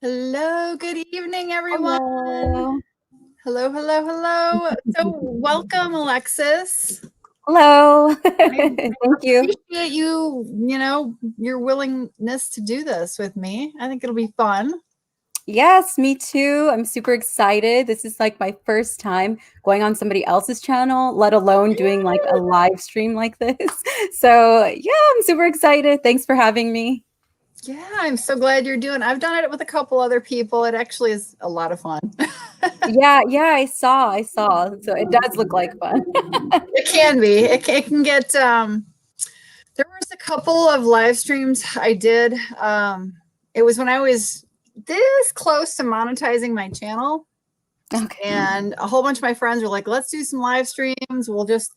Hello, good evening, everyone. Hello. Hello, hello, hello. So, welcome, Alexis. Hello. I Thank you. appreciate your willingness to do this with me. I think it'll be fun. Yes, me too. I'm super excited. This is like my first time going on somebody else's channel, let alone doing like a live stream like this. So, yeah, I'm super excited. Thanks for having me. Yeah, I'm so glad you're doing. I've done it with a couple other people. It actually is a lot of fun. Yeah, I saw. So it does look like fun. It can be. It can get there was a couple of live streams I did. It was when I was this close to monetizing my channel. Okay. And a whole bunch of my friends were like, let's do some live streams. We'll just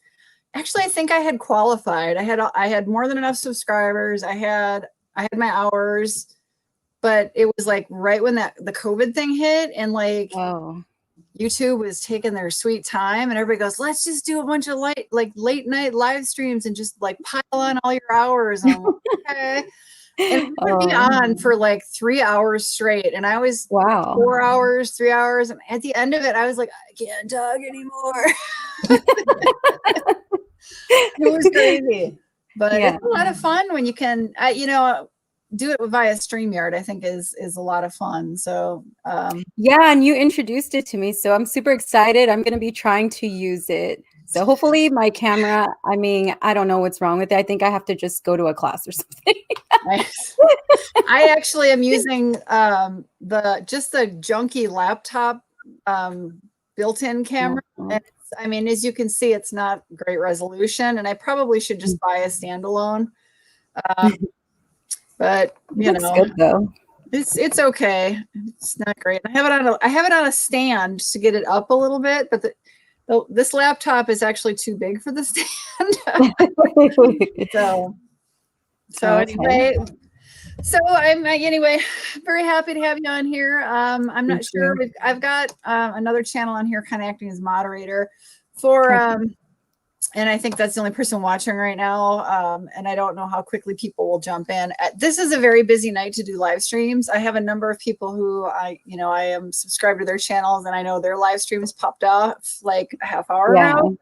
actually I think I had qualified. I had more than enough subscribers. I had my hours, but it was like right when the COVID thing hit and like Oh. YouTube was taking their sweet time and everybody goes, let's just do a bunch of late night live streams and just like pile on all your hours. And I'm like, okay. And I would be Oh, on for like 3 hours straight. And I was wow. 4 hours, 3 hours. And at the end of it, I was like, I can't talk anymore. It was crazy. But Yeah. it's a lot of fun when you can, do it via StreamYard, I think is a lot of fun. So, Yeah, and you introduced it to me, so I'm super excited. I'm going to be trying to use it. So hopefully my camera, I mean, I don't know what's wrong with it. I think I have to just go to a class or something. I actually am using the junky laptop built-in camera. Mhm. And I mean, as you can see, it's not great resolution, and I probably should just buy a standalone. Um, but It looks good though. it's okay. It's not great. I have it on a stand to get it up a little bit, but this laptop is actually too big for the stand. so so Okay. anyway, So I'm anyway very happy to have you on here. I'm Me not sure. too. I've got another channel on here, kind of acting as moderator for, Okay. and I think that's the only person watching right now. And I don't know how quickly people will jump in. This is a very busy night to do live streams. I have a number of people who I am subscribed to their channels, and I know their live streams popped off like a half hour Yeah. ago.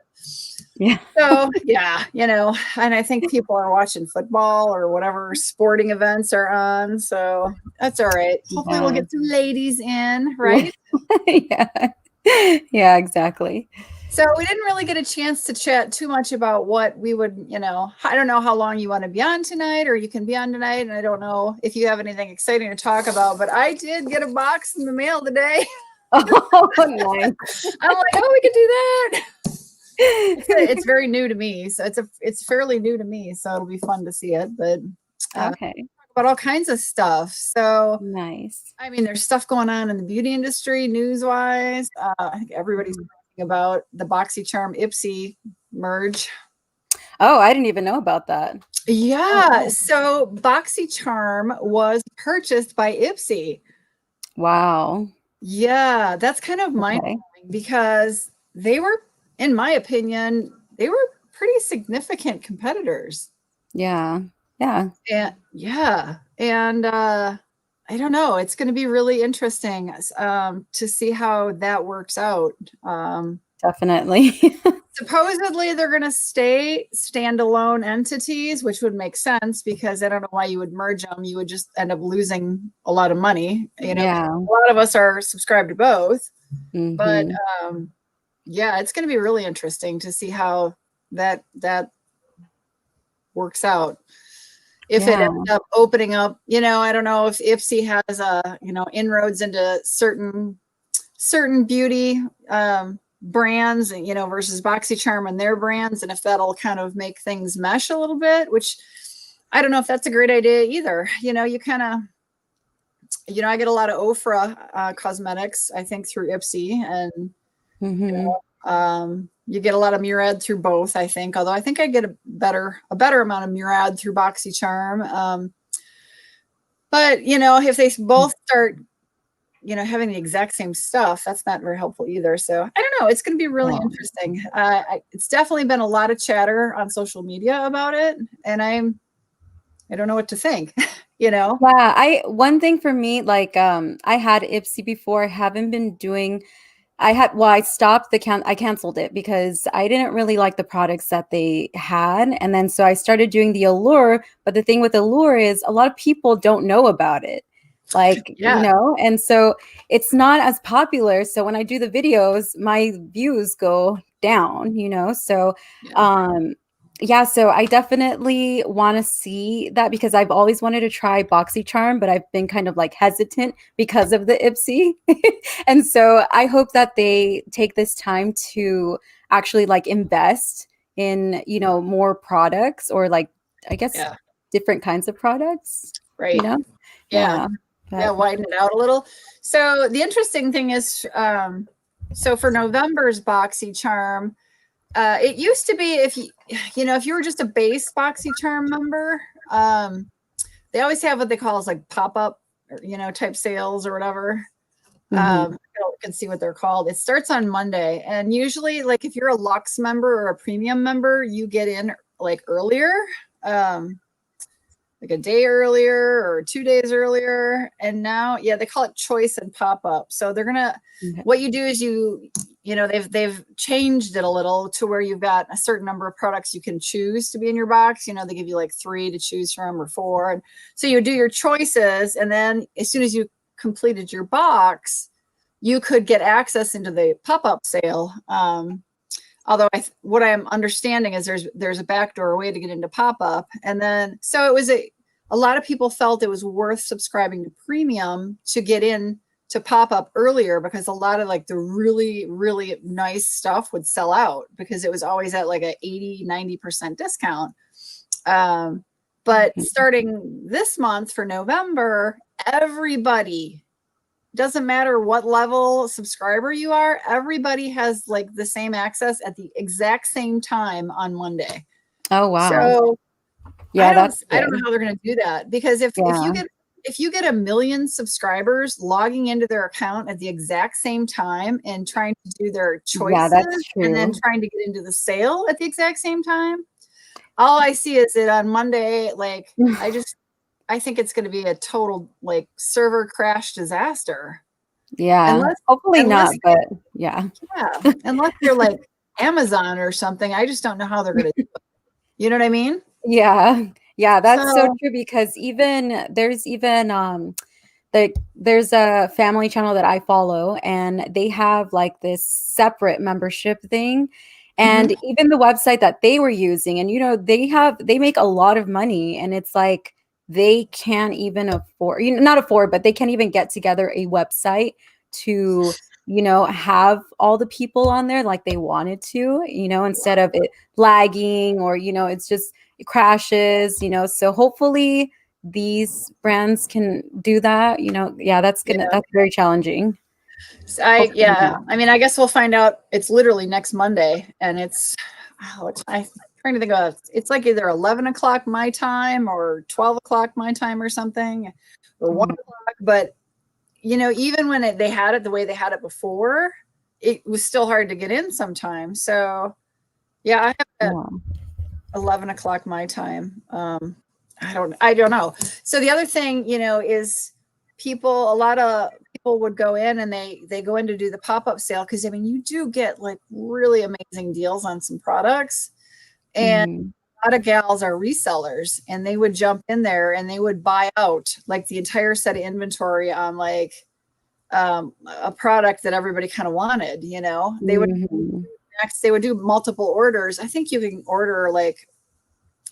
Yeah. So yeah, and I think people are watching football or whatever sporting events are on. So that's all right. Hopefully we'll Yeah. get some ladies in, Yeah. right? Yeah. Yeah, exactly. So we didn't really get a chance to chat too much about what we would, I don't know how long you want to be on tonight or you can be on tonight. And I don't know if you have anything exciting to talk about, but I did get a box in the mail today. Oh, nice. I'm like, oh, we could do that. It's very new to me. So it's fairly new to me. So it'll be fun to see it. But Okay. about all kinds of stuff. So, Nice. I mean, there's stuff going on in the beauty industry, news wise. I think everybody's Mhm. talking about the Boxycharm Ipsy merge. Oh, I didn't even know about that. Oh, Yeah. wow. So, Boxycharm was purchased by Ipsy. Wow. Yeah. That's kind of mind Okay. blowing because they were, in my opinion, they were pretty significant competitors. Yeah. Yeah. And yeah, and I don't know. It's going to be really interesting to see how that works out. Definitely. Supposedly, they're going to stay standalone entities, which would make sense because I don't know why you would merge them. You would just end up losing a lot of money. Yeah. A lot of us are subscribed to both, but Hmm. yeah, it's going to be really interesting to see how that works out. If it Yeah. ends up opening up, I don't know if Ipsy has inroads into certain beauty brands, versus Boxycharm and their brands, and if that'll kind of make things mesh a little bit, which I don't know if that's a great idea either. You kind of, I get a lot of Ofra cosmetics, I think, through Ipsy, and Hmm. you get a lot of Murad through both, I think. Although I think I get a better amount of Murad through Boxycharm. But if they both start, having the exact same stuff, that's not very helpful either. So I don't know. It's going to be really Oh, interesting. It's definitely been a lot of chatter on social media about it, and I don't know what to think, you know? Yeah, one thing for me, like I had Ipsy before, haven't been doing I stopped I canceled it because I didn't really like the products that they had. And then so I started doing the Allure. But the thing with Allure is a lot of people don't know about it. Like, Yeah. and so it's not as popular. So when I do the videos, my views go down, So Yeah. um yeah, so I definitely want to see that because I've always wanted to try Boxycharm, but I've been kind of like hesitant because of the Ipsy. And so I hope that they take this time to actually like invest in, more products or like, I guess, Yeah. different kinds of products, Right. Yeah. Yeah. Yeah. But, Widen it out a little. So the interesting thing is, so for November's Boxycharm, it used to be if you were just a base Boxycharm member, they always have what they call as like pop-up, type sales or whatever. mhm. You can see what they're called. It starts on Monday, and usually, like if you're a Luxe member or a Premium member, you get in like earlier, um, like a day earlier or 2 days earlier. And now, yeah, they call it choice and pop-up. So they're gonna, Okay. what you do is they've changed it a little to where you've got a certain number of products you can choose to be in your box. They give you like 3 to choose from or 4. And so you do your choices, and then as soon as you completed your box, you could get access into the pop-up sale. Although what I'm understanding is there's a backdoor way to get into pop-up. And then so it was a lot of people felt it was worth subscribing to premium to get in to pop-up earlier, because a lot of like the really, really nice stuff would sell out because it was always at like a 80-90% discount. But starting this month for November, everybody, doesn't matter what level subscriber you are, everybody has like the same access at the exact same time on Monday. Oh, wow. So Yeah, that's I don't know good. how they're going to do that, because if Yeah. you get 1 million subscribers logging into their account at the exact same time and trying to do their Yeah, choices that's and then true. trying to get into the sale at the exact same time, all I see is that on Monday, like I think it's going to be a total like server crash disaster. Yeah. Unless, Hopefully unless, not, but yeah. yeah, unless you're like Amazon or something. I just don't know how they're going to do it. You know what I mean? Yeah. Yeah, that's so So, true because there's a family channel that I follow and they have like this separate membership thing. And mhm. even the website that they were using, and they make a lot of money, and it's like they can't even afford, not afford, but they can't even get together a website to, have all the people on there like they wanted to, instead of it lagging or, it's just it crashes, so hopefully these brands can do that, yeah, that's Yeah. very challenging. Hopefully Yeah. not. I mean, I guess we'll find out. It's literally next Monday, and I'm trying to think of, it's like either 11 o'clock my time or 12 o'clock my time or something, or 1 o'clock. But even when they had it the way they had it before, it was still hard to get in sometimes. So yeah, I have it at Yeah. 11 o'clock my time. I don't know. So the other thing, is a lot of people would go in and they go in to do the pop-up sale, because I mean you do get like really amazing deals on some products, and Mhm. a lot of gals are resellers, and they would jump in there and they would buy out like the entire set of inventory on like a product that everybody kind of wanted. Mhm. They would do multiple orders. I think you can order like,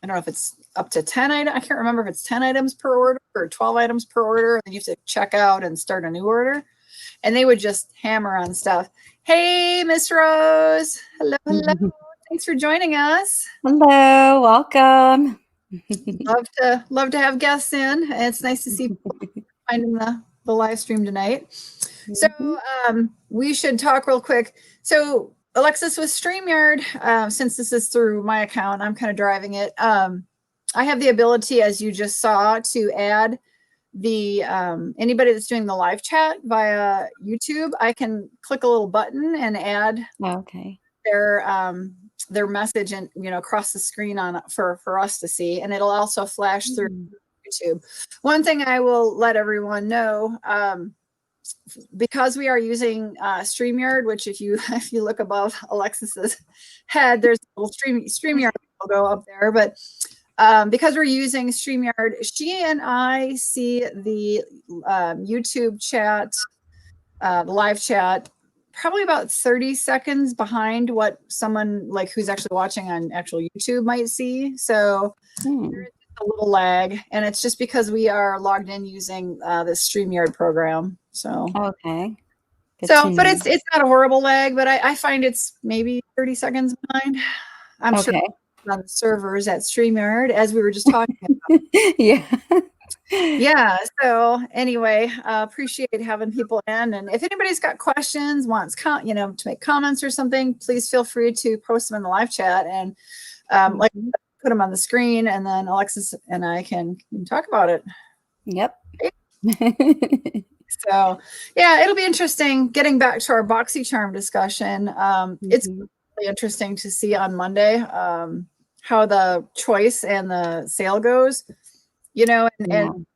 I don't know if it's up to 10 items. I can't remember if it's 10 items per order or 12 items per order. And then you have to check out and start a new order. And they would just hammer on stuff. Hey, Miss Rose. Hello, hello. Thanks for joining us. Hello, welcome. Love to have guests in. And it's nice to see people finding the live stream tonight. So Mhm. we should talk real quick. So Alexis, with StreamYard, since this is through my account, I'm kind of driving it. I have the ability, as you just saw, to add the anybody that's doing the live chat via YouTube. I can click a little button and add Okay. their their message and, across the screen for us to see. And it'll also flash through YouTube. One thing I will let everyone know, because we are using StreamYard, which if you look above Alexis's head, there's a little StreamYard logo up there. But because we're using StreamYard, she and I see the YouTube chat, the live chat, probably about 30 seconds behind what someone like who's actually watching on actual YouTube might see. So there is a little lag, and it's just because we are logged in using the StreamYard program. So okay. But it's not a horrible lag, but I find it's maybe 30 seconds behind. I'm sure on the servers at StreamYard, as we were just talking about. Yeah. So anyway, appreciate having people in. And if anybody's got questions, wants to make comments or something, please feel free to post them in the live chat and put them on the screen, and then Alexis and I can talk about it. Yep. So yeah, it'll be interesting getting back to our Boxycharm discussion. It's really interesting to see on Monday how the choice and the sale goes, and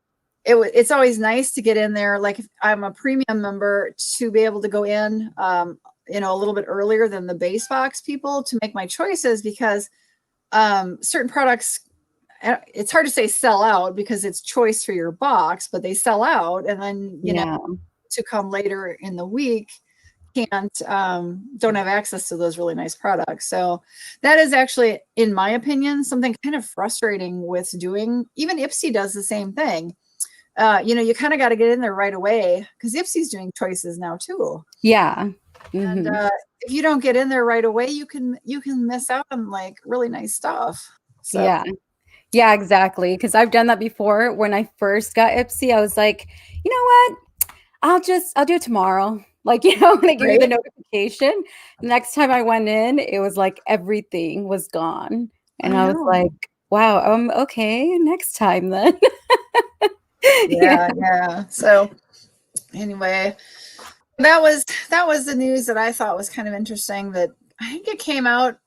it's always nice to get in there. Like if I'm a premium member, to be able to go in, a little bit earlier than the base box people to make my choices, because certain products, it's hard to say sell out because it's choice for your box, but they sell out, and then to come later in the week don't have access to those really nice products. So that is actually, in my opinion, something kind of frustrating with doing. Even Ipsy does the same thing. You kind of got to get in there right away, because Ipsy's doing choices now too. Yeah. And if you don't get in there right away, you can miss out on like really nice stuff. So. Yeah, exactly. Because I've done that before. When I first got Ipsy, I was like, you know what? I'll do it tomorrow. Like, when they give me the notification, the next time I went in, it was like everything was gone. And I was like, wow, okay, next time then. Yeah. So anyway, that was the news that I thought was kind of interesting, that I think it came out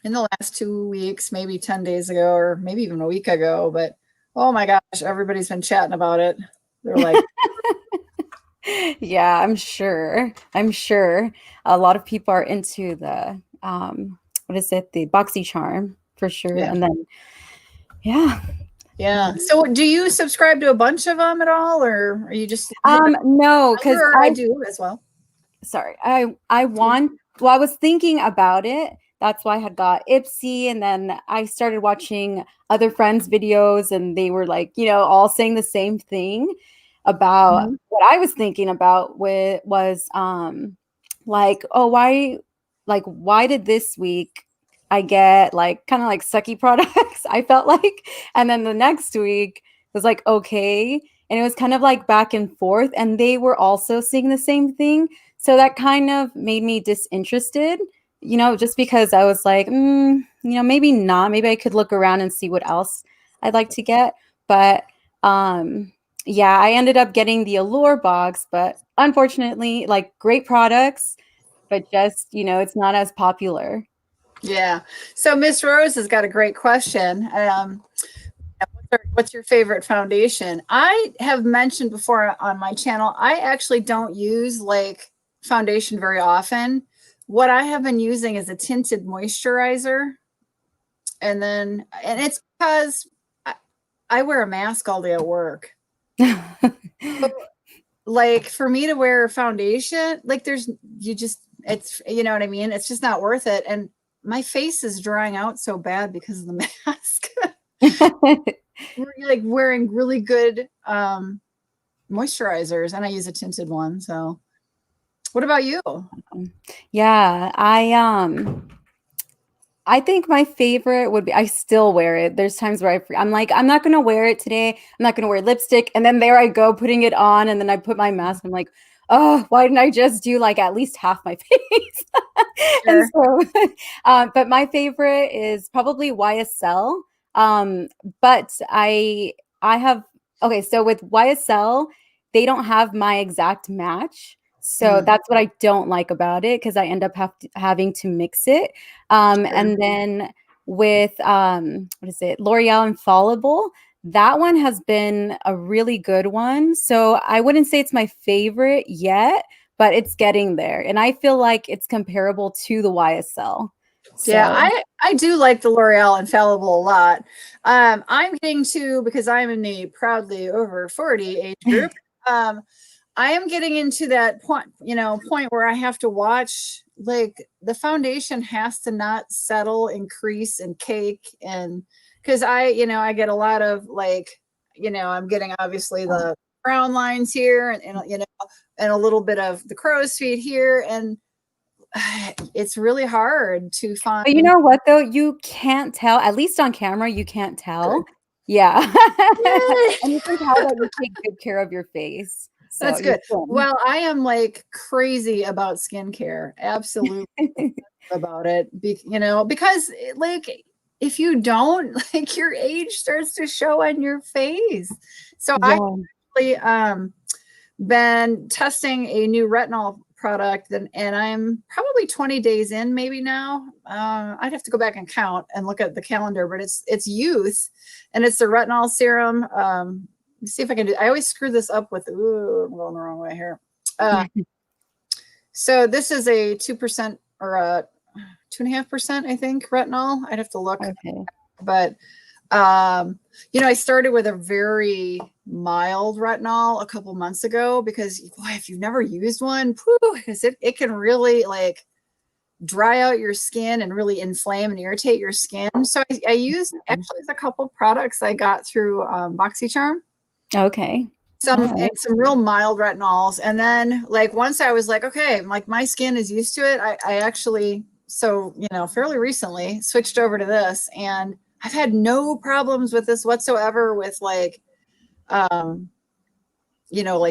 in the last 2 weeks, maybe 10 days ago, or maybe even a week ago. But oh my gosh, everybody's been chatting about it. They're like, yeah, I'm sure a lot of people are into the the Boxycharm for sure. And then so do you subscribe to a bunch of them at all, or are you just no, because I do as well. Sorry, I was thinking about it. That's why I had got Ipsy, and then I started watching other friends' videos, and they were like, all saying the same thing about what I was thinking about was like, oh, why did this week I get like kind of like sucky products, I felt like, and then the next week was like okay, and it was kind of like back and forth, and they were also seeing the same thing. So that kind of made me disinterested, just because I was like, maybe not. Maybe I could look around and see what else I'd like to get. But I ended up getting the Allure box, but unfortunately, like great products, but just, it's not as popular. Yeah. So Miss Rose has got a great question. What's your favorite foundation? I have mentioned before on my channel, I actually don't use like foundation very often. What I have been using is a tinted moisturizer. And it's because I wear a mask all day at work. So, like for me to wear foundation, like it's, you know what I mean? It's just not worth it. And my face is drying out so bad because of the mask. We're like wearing really good moisturizers, and I use a tinted one. So what about you? Yeah, I think my favorite would be, I still wear it. There's times where I'm like, I'm not going to wear it today. I'm not going to wear lipstick. And then there I go putting it on. And then I put my mask. I'm like, oh, why didn't I just do like at least half my face? Sure. And so, but my favorite is probably YSL. But I have, okay, so with YSL, they don't have my exact match. So that's what I don't like about it, because I end up having to mix it. And then with what is it, L'Oreal Infallible, that one has been a really good one. So I wouldn't say it's my favorite yet, but it's getting there. And I feel like it's comparable to the YSL. Yeah, So I do like the L'Oreal Infallible a lot. I'm getting to, because I'm in the proudly over 40 age group, I am getting into that point, point where I have to watch, like, the foundation has to not settle and crease and cake. And because I get a lot of, like, I'm getting obviously the brown lines here, and a little bit of the crow's feet here. And it's really hard to find. but you know what though? You can't tell, at least on camera, you can't tell. Good. Yeah. Yay! And you can tell that you take good care of your face. So That's good. Well, I am like crazy about skincare. Absolutely about it. Because like if you don't, like, your age starts to show on your face. So I actually been testing a new retinol product, and I'm probably 20 days in maybe now. I'd have to go back and count and look at the calendar, but it's youth, and it's the retinol serum. Let's see if I can do. I always screw this up with. Ooh, I'm going the wrong way here. So this is a 2% or a 2.5%, I think, retinol. I'd have to look. Okay. But I started with a very mild retinol a couple months ago, because boy, if you've never used one, it can really like dry out your skin and really inflame and irritate your skin. So I used actually a couple products I got through Boxycharm. Okay. Some real mild retinols. And then, like, once I was like, okay, like, my skin is used to it, I actually, fairly recently switched over to this, and I've had no problems with this whatsoever with like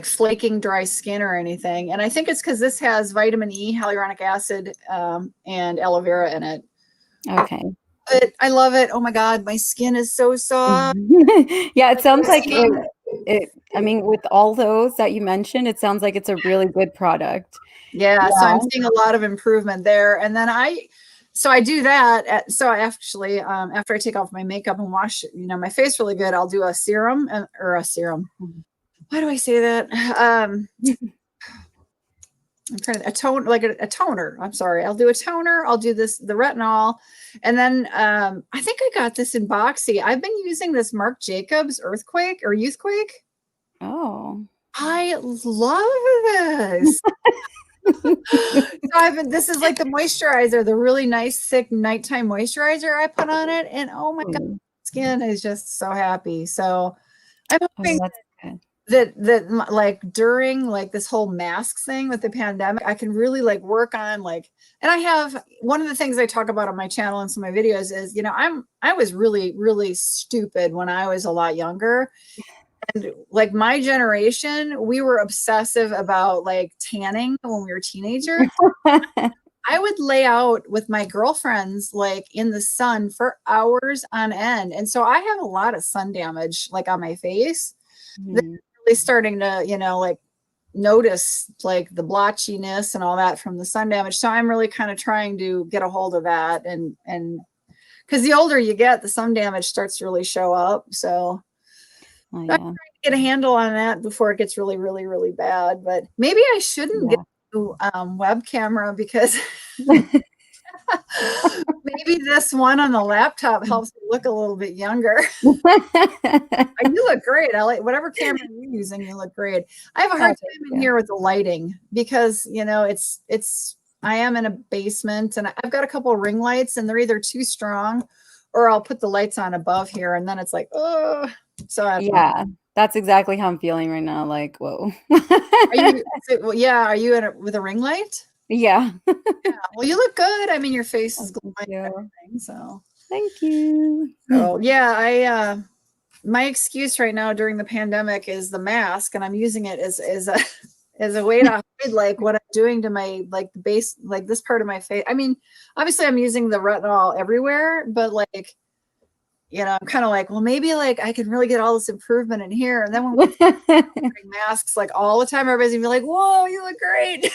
flaking dry skin or anything. And I think it's because this has vitamin E, hyaluronic acid, and aloe vera in it. Okay. But I love it. Oh my God, my skin is so soft. Yeah, it sounds like I mean, with all those that you mentioned, it sounds like it's a really good product. Yeah, so I'm seeing a lot of improvement there. And then I do that. So actually, after I take off my makeup and wash, my face really good, I'll do a serum or a serum. Why do I say that? I'm trying to a toner. I'm sorry. I'll do a toner. I'll do the retinol. And then I think I got this in Boxy. I've been using this Marc Jacobs Earthquake or Youthquake. Oh. I love this. This is like the moisturizer, the really nice thick nighttime moisturizer I put on it, and oh my God, skin is just so happy. So I'm hoping that like during like this whole mask thing with the pandemic, I can really like work on like, and I have one of the things I talk about on my channel and some of my videos is, I was really, really stupid when I was a lot younger. And like my generation, we were obsessive about like tanning when we were teenagers. I would lay out with my girlfriends like in the sun for hours on end. And so I have a lot of sun damage like on my face. That's really starting to, like notice like the blotchiness and all that from the sun damage. So I'm really kind of trying to get a hold of that. And because the older you get, the sun damage starts to really show up. So I'm trying to get a handle on that before it gets really, really, really bad. But maybe I shouldn't get a web camera, because maybe this one on the laptop helps me look a little bit younger. You look great. I like whatever camera you're using. You look great. I have a hard time in here with the lighting because, I am in a basement and I've got a couple of ring lights, and they're either too strong or I'll put the lights on above here, and then it's like, oh. So that's exactly how I'm feeling right now. Like, whoa. Are you with a ring light? Yeah. Well, you look good. I mean, your face is glowing. So thank you. So yeah, my excuse right now during the pandemic is the mask, and I'm using it as a way to hide like what I'm doing to my like the base, like this part of my face. I mean, obviously I'm using the retinol everywhere, but like you know, I'm kind of like, well, maybe like I can really get all this improvement in here. And then when we start wearing masks like all the time, everybody's gonna be like, whoa, you look great.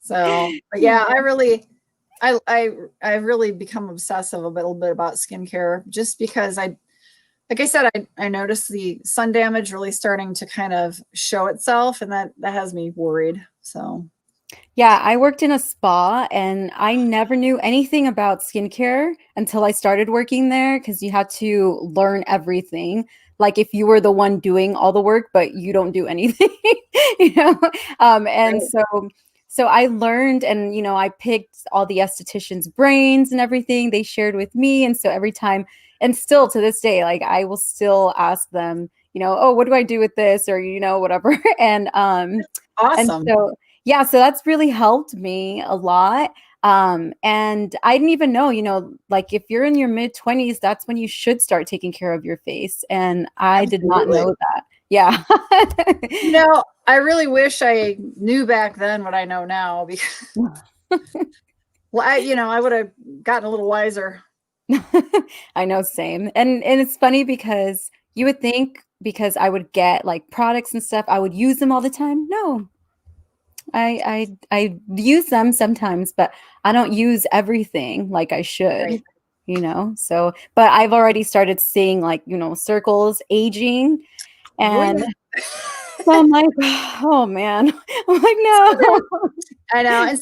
So, but yeah, I really become obsessive a little bit about skincare just because like I said, I noticed the sun damage really starting to kind of show itself, and that has me worried. So Yeah, I worked in a spa and I never knew anything about skincare until I started working there because you had to learn everything. Like if you were the one doing all the work, but you don't do anything, you know? And right. so I learned and, you know, I picked all the estheticians' brains and everything they shared with me. And so every time, and still to this day, like I will still ask them, you know, oh, what do I do with this? Or, you know, whatever. And Awesome. so yeah, so that's really helped me a lot. And I didn't even know, you know, like if you're in your mid 20s, that's when you should start taking care of your face. And I did not Absolutely. know that. Yeah. You know, I really wish I knew back then what I know now because well, I would have gotten a little wiser. I know, same. And it's funny because you would think because I would get like products and stuff, I would use them all the time. No, I use them sometimes, but I don't use everything like I should, Right. you know. So, but I've already started seeing like, you know, circles aging Oh and yeah. so I'm like, oh man. I'm like, no. I know. And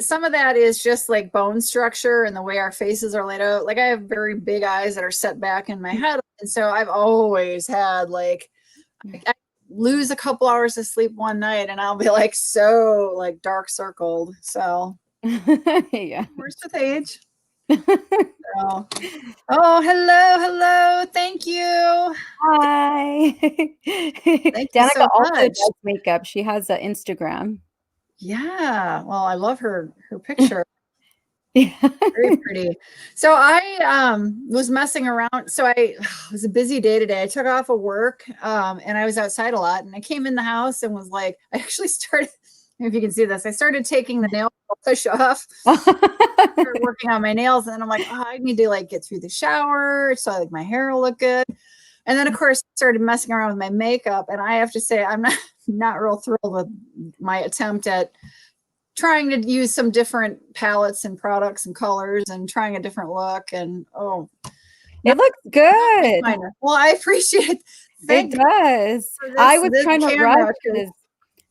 some of that is just like bone structure and the way our faces are laid out. Like I have very big eyes that are set back in my head. And so I've always had like I lose a couple hours of sleep one night and I'll be like so like dark circled. So Yeah. worse with age. So, oh, hello, hello. Thank you. Hi. Thank you Danica so also much. does makeup. She has an Instagram. Yeah. Well, I love her picture. Yeah. Very pretty. So I was messing around. So it was a busy day today. I took off of work and I was outside a lot and I came in the house and was like, I actually started, if you can see this, I started taking the nail push off, started working on my nails, and then I'm like, oh, I need to like get through the shower so like my hair will look good. And then of course I started messing around with my makeup. And I have to say, I'm not real thrilled with my attempt at trying to use some different palettes and products and colors and trying a different look. And oh, It not, looks not my good. minor. Well, I appreciate. It Thank God does. for I this was trying to rush camera. because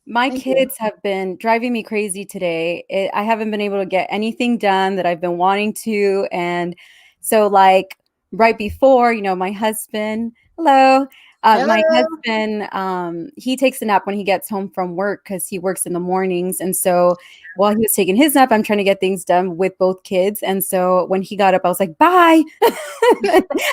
my Thank you. kids have been driving me crazy today. I haven't been able to get anything done that I've been wanting to. And so, like, right before, you know, my husband, hello, my Hello. husband, he takes a nap when he gets home from work because he works in the mornings. And so, while he was taking his nap, I'm trying to get things done with both kids. And so, when he got up, I was like, bye.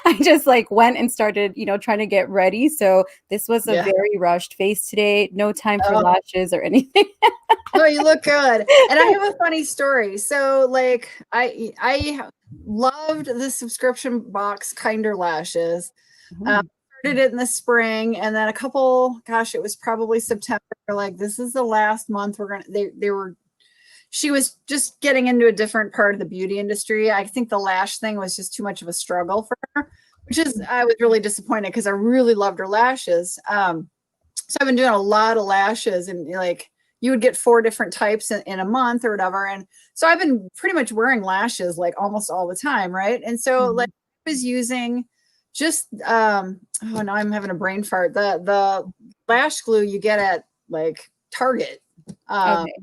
I just like went and started, you know, trying to get ready. So, this was a Yeah. very rushed face today. No time for Oh, lashes or anything. no, you look good. And I have a funny story. So, like, I loved the subscription box Kinder Lashes. Mhm. Started it in the spring, and then a couple, gosh, it was probably September. Like, this is the last month we're gonna. They were. She was just getting into a different part of the beauty industry. I think the lash thing was just too much of a struggle for her, which is I was really disappointed because I really loved her lashes. So I've been doing a lot of lashes, and like you would get 4 different types in a month or whatever. And so I've been pretty much wearing lashes like almost all the time, right? And so like Mhm. I was using just oh no, I'm having a brain fart. The lash glue you get at like Target. Um, Okay.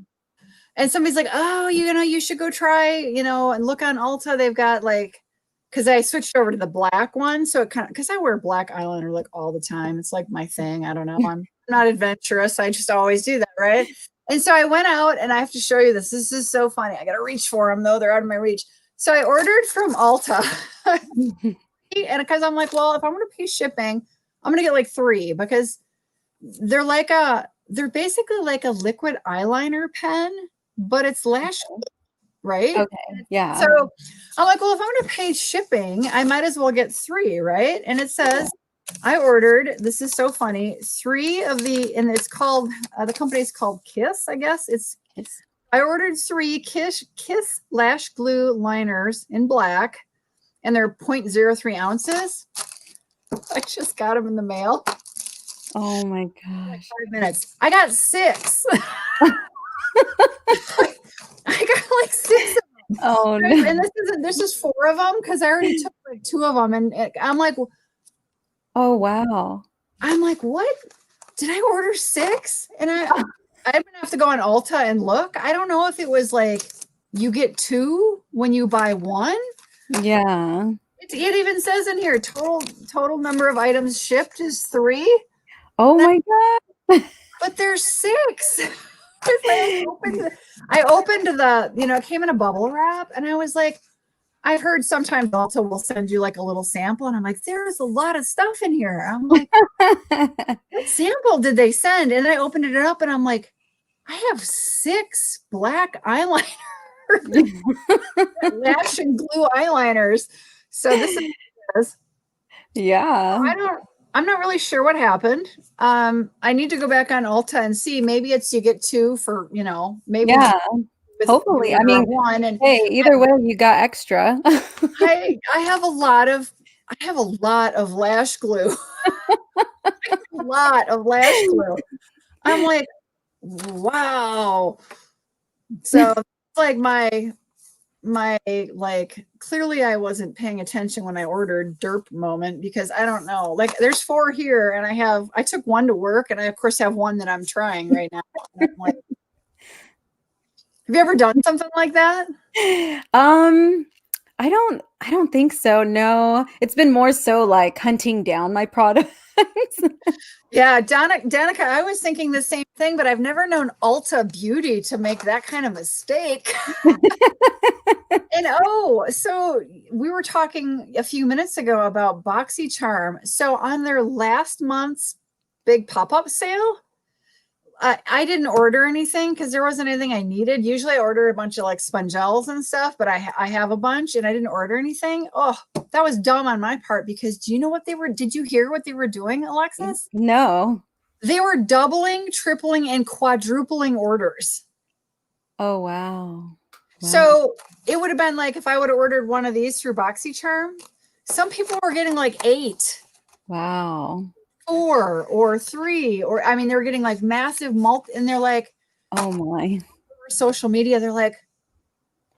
and somebody's like, oh, you know, you should go try, and look on Ulta. They've got like, because I switched over to the black one. So it kind of, because I wear black eyeliner like all the time. It's like my thing. I don't know. I'm not adventurous. I just always do that. Right. And so I went out and I have to show you this. This is so funny. I got to reach for them though. They're out of my reach. So I ordered from Ulta. And because I'm like, well, if I'm going to pay shipping, I'm going to get like 3 because they're basically like a liquid eyeliner pen, but it's lash, right? Okay. Yeah. So I'm like, well, if I'm going to pay shipping, I might as well get 3, right? And it says I ordered, this is so funny, 3 of and it's called, the company's called Kiss, I guess. I ordered 3 Kiss Lash Glue liners in black, and they're 0.03 ounces. I just got them in the mail. Oh my Like gosh. 5 minutes. I got 6. I got like 6 of them. Oh no. And this is 4 of them because I already took like 2 of them, and I'm like, Oh wow. what? Did I order 6? And I'm gonna have to go on Ulta and look. I don't know if it was like you get 2 when you buy 1. Yeah. It even says in here total number of items shipped is 3. Oh my god. But there's 6. I opened the, it came in a bubble wrap, and I was like, I've heard sometimes Ulta will send you like a little sample, and I'm like, there's a lot of stuff in here. I'm like, what sample did they send? And I opened it up, and I'm like, I have 6 black eyeliner, lash and glue eyeliners. So this is, Yeah. I'm not really sure what happened. I need to go back on Ulta and see. Maybe it's you get 2 for, maybe. Yeah. Hopefully. I mean, 1. And hey, either way, you got extra. I have a lot of lash glue. A lot of lash glue. I'm like, wow. So like my like, clearly I wasn't paying attention when I ordered derp moment, because I don't know, like there's 4 here, and I took 1 to work, and I of course have 1 that I'm trying right now. Like, have you ever done something like that? I don't think so. No. It's been more so like hunting down my products. Yeah, Danica, I was thinking the same thing, but I've never known Ulta Beauty to make that kind of mistake. And so we were talking a few minutes ago about Boxycharm. So on their last month's big pop-up sale, I didn't order anything because there wasn't anything I needed. Usually I order a bunch of like spongels and stuff, but I have a bunch, and I didn't order anything. Oh, that was dumb on my part, because did you hear what they were doing, Alexis? No. They were doubling, tripling, and quadrupling orders. Oh wow. So it would have been like if I would have ordered one of these through Boxycharm, some people were getting like 8. Wow. 4 or 3, or I mean, they were getting like massive and they're like, oh my, social media, they're like,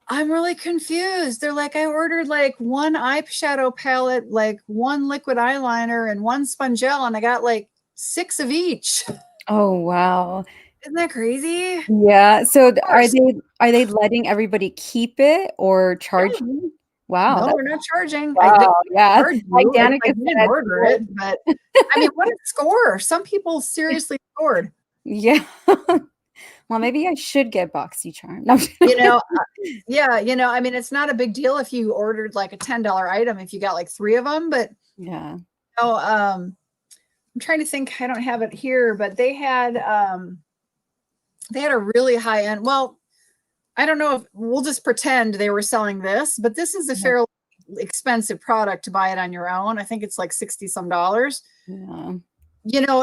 I'm really confused. They're like, I ordered like 1 eyeshadow palette, like 1 liquid eyeliner, and 1 spongel, and I got like 6 of each. oh wow. Isn't that crazy? Yeah. So are they letting everybody keep it or charging? Wow. No, we're not charging. Wow, yeah. Like Danica I didn't order it, but I mean, what a score. Some people seriously scored. Yeah. Well, maybe I should get Boxycharm. No. Yeah, I mean, it's not a big deal if you ordered like a $10 item if you got like 3 of them, but yeah. I'm trying to think. I don't have it here, but they had a really high end. Well, I don't know if we'll just pretend they were selling this, but this is a fairly expensive product to buy it on your own. I think it's like $60 some. Yeah.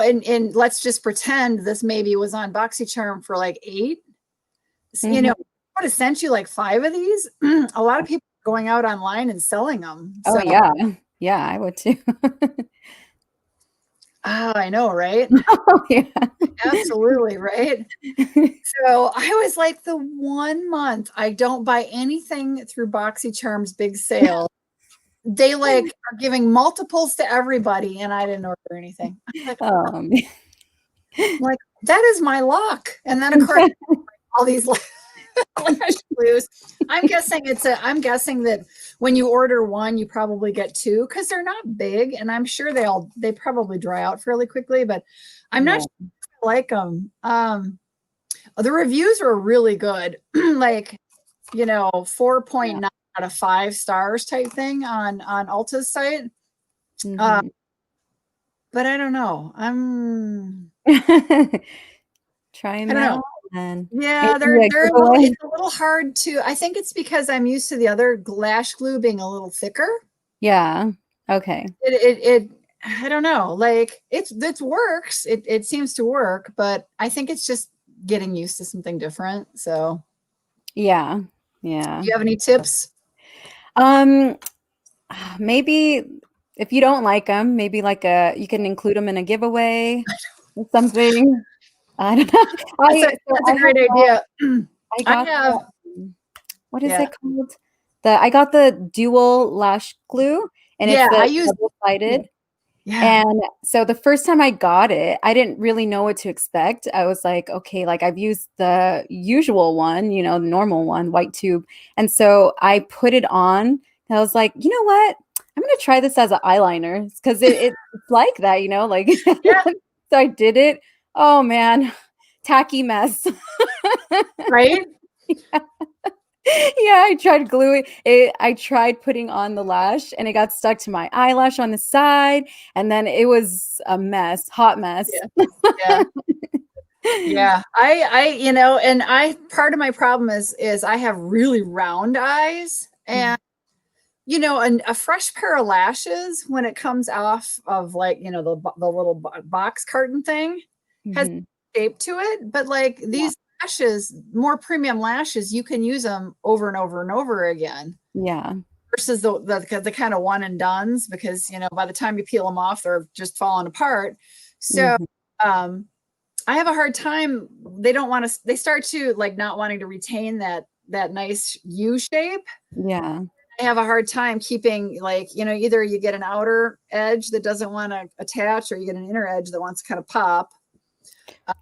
And let's just pretend this maybe was on Boxycharm for like 8. Mm-hmm. I would have sent you like 5 of these. A lot of people are going out online and selling them. Oh yeah. Yeah, I would too. Oh, I know, right? Oh yeah. Absolutely, right? So I was like, the 1 month I don't buy anything through Boxycharm's big sale, they like are giving multiples to everybody, and I didn't order anything. I'm like, that is my luck. And then of course all these lash glues. I'm guessing that when you order 1, you probably get 2, because they're not big, and I'm sure they probably dry out fairly quickly, but I'm not sure I like them. The reviews were really good, like 4.9 out of 5 stars type thing on Ulta's site. Mm-hmm. But I don't know. I'm trying I don't know. And yeah, it's a little hard to. I think it's because I'm used to the other lash glue being a little thicker. Yeah. Okay. It I don't know. Like it works. It seems to work, but I think it's just getting used to something different. So yeah. Yeah. do you have any tips? Maybe if you don't like them, maybe like you can include them in a giveaway or something. I don't know. That's a great idea. I I got have, what is yeah, it called? I got the dual lash glue, and it's yeah, the I use, double-sided. yeah, And so the first time I got it, I didn't really know what to expect. I was like, okay, like I've used the usual one, the normal one, white tube. And so I put it on and I was like, you know what? I'm gonna try this as an eyeliner because it's like that, like yeah, so I did it. Oh man, tacky mess. right. Yeah, I tried gluing it. I tried putting on the lash and it got stuck to my eyelash on the side. And then it was a mess, hot mess. Yeah, yeah, yeah. And part of my problem is I have really round eyes, and a fresh pair of lashes when it comes off of like, the little box carton thing has Mhm. shape to it. But like these lashes, more premium lashes, you can use them over and over and over again Yeah. versus the kind of one and dones, because, by the time you peel them off, they're just falling apart. So, Mhm. um, I have a hard time. They start to like not wanting to retain that nice U shape. Yeah. I have a hard time keeping, like, either you get an outer edge that doesn't want to attach, or you get an inner edge that wants to kind of pop.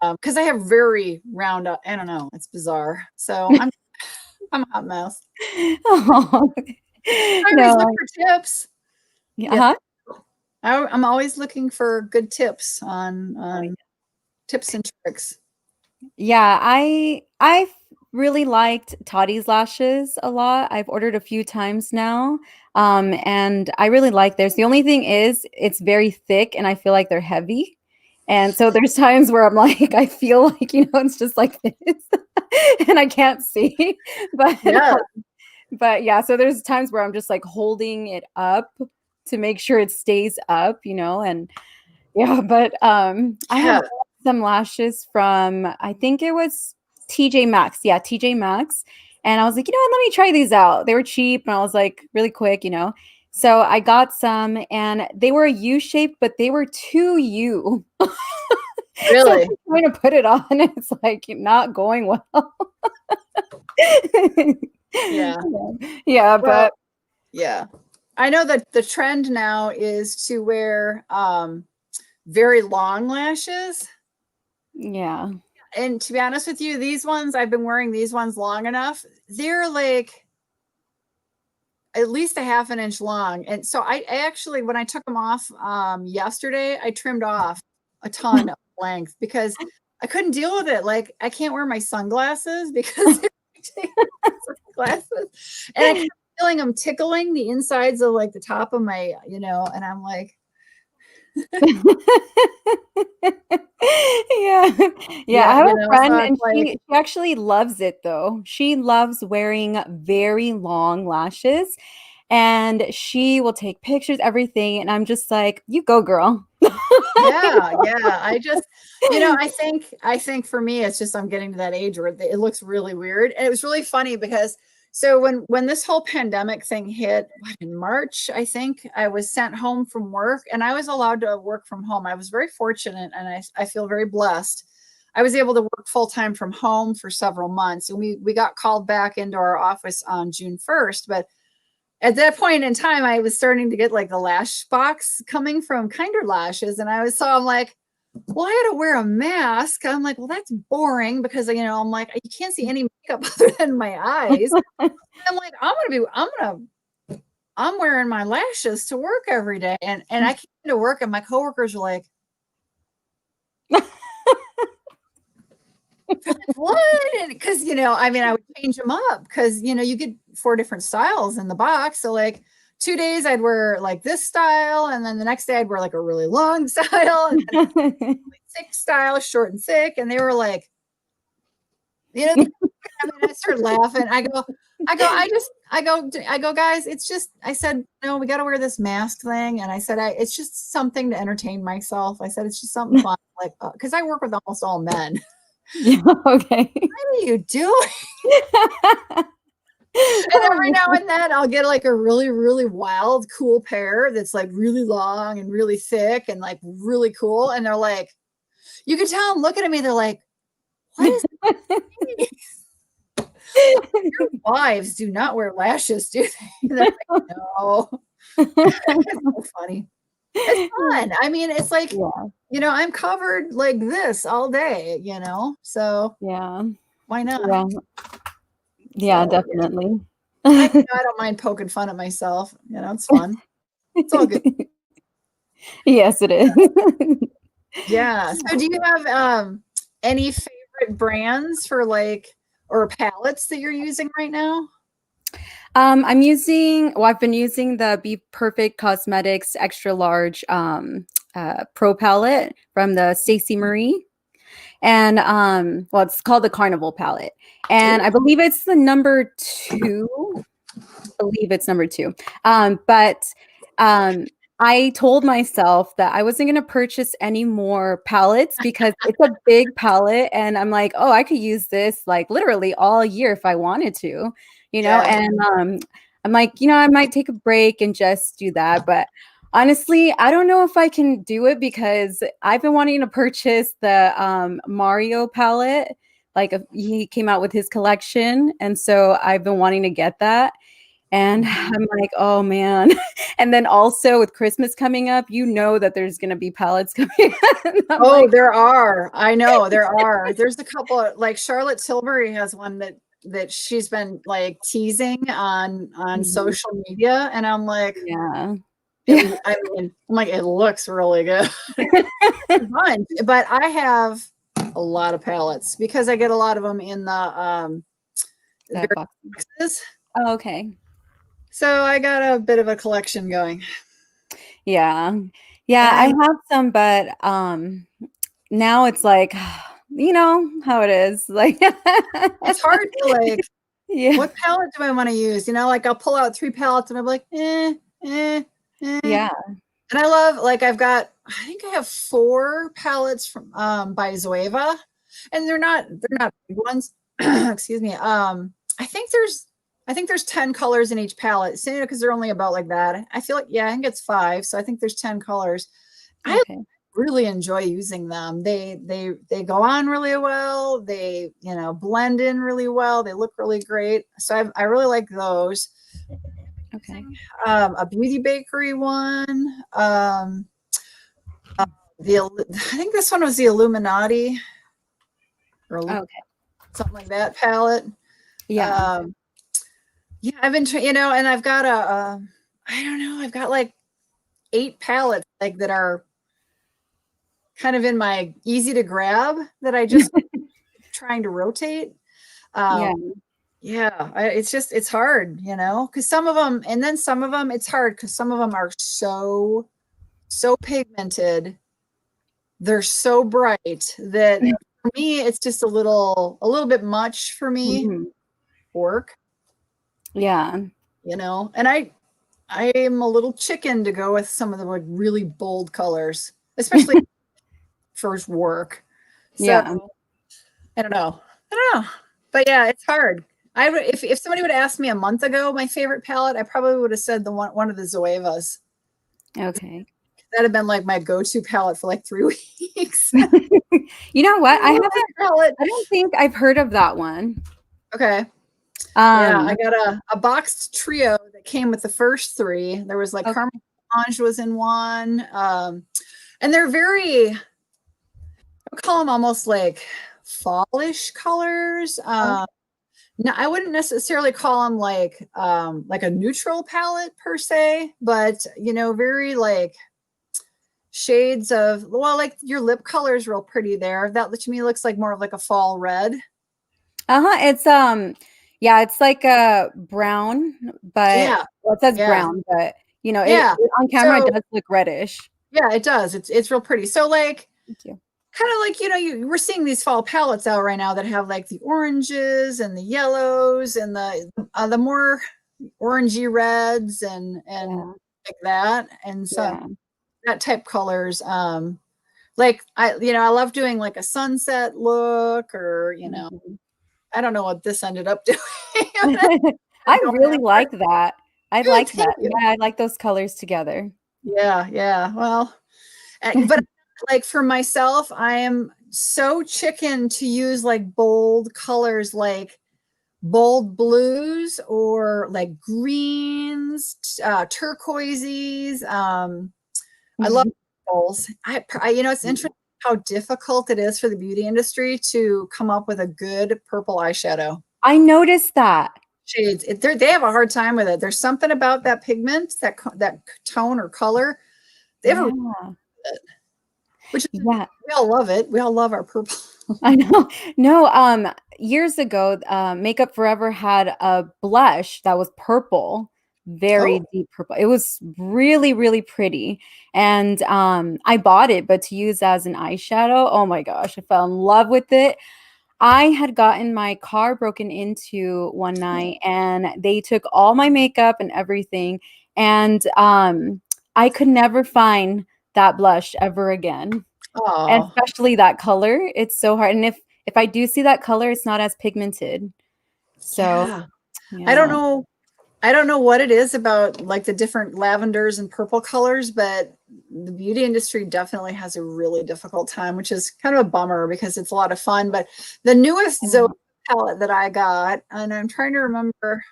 Because I have very round up. I don't know. It's bizarre. So I'm a hot mess. Oh, I always look no. for tips. Yeah, Uh-huh. I'm always looking for good tips on tips and tricks. Yeah, I've really liked Toddy's lashes a lot. I've ordered a few times now. And I really like theirs. The only thing is it's very thick and I feel like they're heavy. And so there's times where I'm like, I feel like, it's just like this and I can't see. But Yeah, but yeah, so there's times where I'm just like holding it up to make sure it stays up, and yeah, but I have yeah. some lashes from I think it was TJ Maxx. Yeah, TJ Maxx. And I was like, you know what, let me try these out. They were cheap and I was like really quick. So I got some and they were a U shape, but they were too U. So I'm Really. trying to put it on. It's like not going well. Yeah. Yeah, Well, but yeah. I know that the trend now is to wear very long lashes. yeah. And to be honest with you, these ones, I've been wearing these ones long enough. They're like at least a half an inch long. And so I actually, when I took them off yesterday, I trimmed off a ton of length because I couldn't deal with it. Like, I can't wear my sunglasses because sunglasses. And I kept feeling them tickling the insides of like the top of my, and I'm like, Yeah. Yeah, I yeah, have a so friend it's and like, she actually loves it though. She loves wearing very long lashes and she will take pictures, everything, and I'm just like, "You go, girl." yeah, yeah. I think for me, it's just I'm getting to that age where it looks really weird. And it was really funny because so when this whole pandemic thing hit, in March, I think I was sent home from work and I was allowed to work from home. I was very fortunate and I feel very blessed. I was able to work full time from home for several months, and we got called back into our office on June 1st. But at that point in time, I was starting to get like the lash box coming from Kinder Lashes. And I'm like, well, I had to wear a mask. I'm like, well, that's boring because, I'm like, you can't see any makeup other than my eyes. I'm like, I'm wearing my lashes to work every day. And I came to work and my coworkers were like, what? Because, I would change them up because, you get 4 different styles in the box. So like 2 days I'd wear like this style. And then the next day I'd wear like a really long style and then thick style, short and thick. And they were like, I started laughing. I go, guys, it's just, I said, no, we got to wear this mask thing. And I said, it's just something to entertain myself. I said, it's just something fun. Like, cause I work with almost all men. Yeah, okay. What are you doing? And every now and then I'll get like a really, really wild, cool pair that's like really long and really thick and like really cool. And they're like, you can tell them looking at me, they're like, what is your wives do not wear lashes, do they? They're like, no. It's so funny. It's fun. I mean, it's like, I'm covered like this all day, so why not? Yeah, So, definitely. I don't mind poking fun at myself. It's fun. It's all good. Yes, it is. Yeah. So do you have any favorite brands for or palettes that you're using right now? I've been using the Be Perfect Cosmetics extra large pro palette from the Stacey Marie. And it's called the Carnival palette. And I believe it's the number 2. But I told myself that I wasn't going to purchase any more palettes because it's a big palette. And I'm like, oh, I could use this like literally all year if I wanted to, and I'm like, I might take a break and just do that. But honestly, I don't know if I can do it because I've been wanting to purchase the Mario palette. Like he came out with his collection. And so I've been wanting to get that. And I'm like, oh man. And then also with Christmas coming up, that there's going to be palettes coming up. There are. I know there are. There's a couple of, like Charlotte Tilbury has one that she's been like teasing on social media. And I'm like, I'm like, it looks really good. But I have a lot of palettes because I get a lot of them in the boxes. Oh, okay. So I got a bit of a collection going. Yeah. I have some, but now it's like, how it is. Like it's hard to what palette do I want to use? Like I'll pull out 3 palettes and I'm like, Yeah. And I love, I think I have 4 palettes from by Zoeva, and they're not big ones. Excuse me. I think there's 10 colors in each palette. So, because they're only about like that. I feel like, I think it's 5. So I think there's 10 colors. Okay. I really enjoy using them. They go on really well. They, blend in really well. They look really great. So I really like those. Okay. A Beauty Bakery one. I think this one was the Illuminati. Or something like that palette. Yeah. I've been, and I've got I don't know, I've got like 8 palettes that are kind of in my easy to grab that I just trying to rotate. It's hard, because some of them, it's hard because some of them are so pigmented. They're so bright that for me, it's just a little bit much for me work. Yeah. And I am a little chicken to go with some of the like really bold colors, especially for work. So I don't know. But yeah, it's hard. If somebody would ask me a month ago my favorite palette, I probably would have said one of the Zoevas. Okay. That'd have been like my go-to palette for like 3 weeks. You know what? I don't think I've heard of that one. Okay. I got a boxed trio that came with the first 3. There was like Caramel Orange was in one. And they're very, I would call them almost like fallish colors. No, I wouldn't necessarily call them like a neutral palette per se, but very like shades of, like your lip color is real pretty there. That to me looks like more of like a fall red. It's it's like a brown, but it says brown, but on camera it does look reddish. Yeah, it does. It's real pretty. So like, thank you. Kind of like, we're seeing these fall palettes out right now that have like the oranges and the yellows and the more orangey reds and like that. And so that type colors. Like I love doing like a sunset look or, I don't know what this ended up doing. I really like that. I Good, like thank that. you. Yeah, I like those colors together. Yeah. Well, but like for myself, I am so chicken to use like bold colors, like bold blues or like greens, turquoises. I love purples. It's interesting how difficult it is for the beauty industry to come up with a good purple eyeshadow I noticed that. shades. They have a hard time with it. There's something about that pigment, that tone or color. They have a, Yeah. which is, Yeah. we all love it. We all love our purple. I know. No, years ago, Makeup Forever had a blush that was purple, very Oh, deep purple. It was really, really pretty. And I bought it, but to use as an eyeshadow, oh my gosh, I fell in love with it. I had gotten my car broken into one night and they took all my makeup and everything. And I could never find that blush ever again. And oh, especially that color, it's so hard. And if I do see that color, it's not as pigmented. So, yeah. I don't yeah. know. I don't know what it is about like the different lavenders and purple colors, but the beauty industry definitely has a really difficult time, which is kind of a bummer because it's a lot of fun. But the newest Zoe palette that I got, and I'm trying to remember,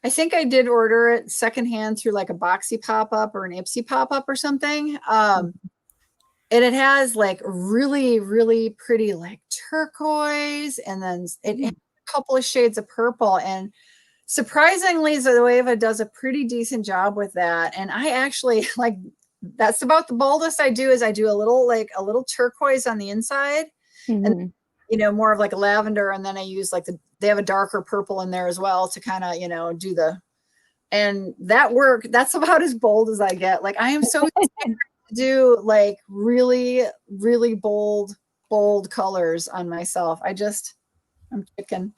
I think I did order it secondhand through like a Boxy pop-up or an Ipsy pop-up or something. And it has like really, really pretty like turquoise, and then it has a couple of shades of purple. And surprisingly, Zoeva does a pretty decent job with that. And I actually like that's about the boldest I do is I do a little turquoise on the inside, and Mhm. more of like a lavender, and then I use like they have a darker purple in there as well to kind of do the and that's about as bold as I get. Like I am so do like really, really bold colors on myself. I'm chicken.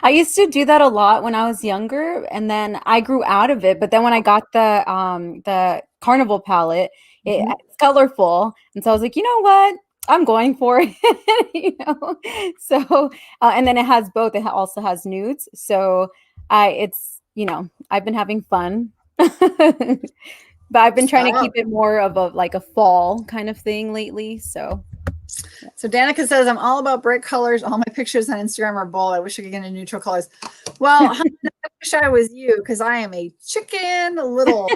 I used to do that a lot when I was younger, and then I grew out of it. But then when I got the Carnival palette, it's colorful, and so I was like, you know what? I'm going for it, So, and then it has both. It also has nudes, so I've been having fun, but I've been trying to Oh. keep it more of a fall kind of thing lately. So. So Danica says, I'm all about bright colors. All my pictures on Instagram are bold. I wish I could get into neutral colors. Well, I wish I was you because I am a chicken little.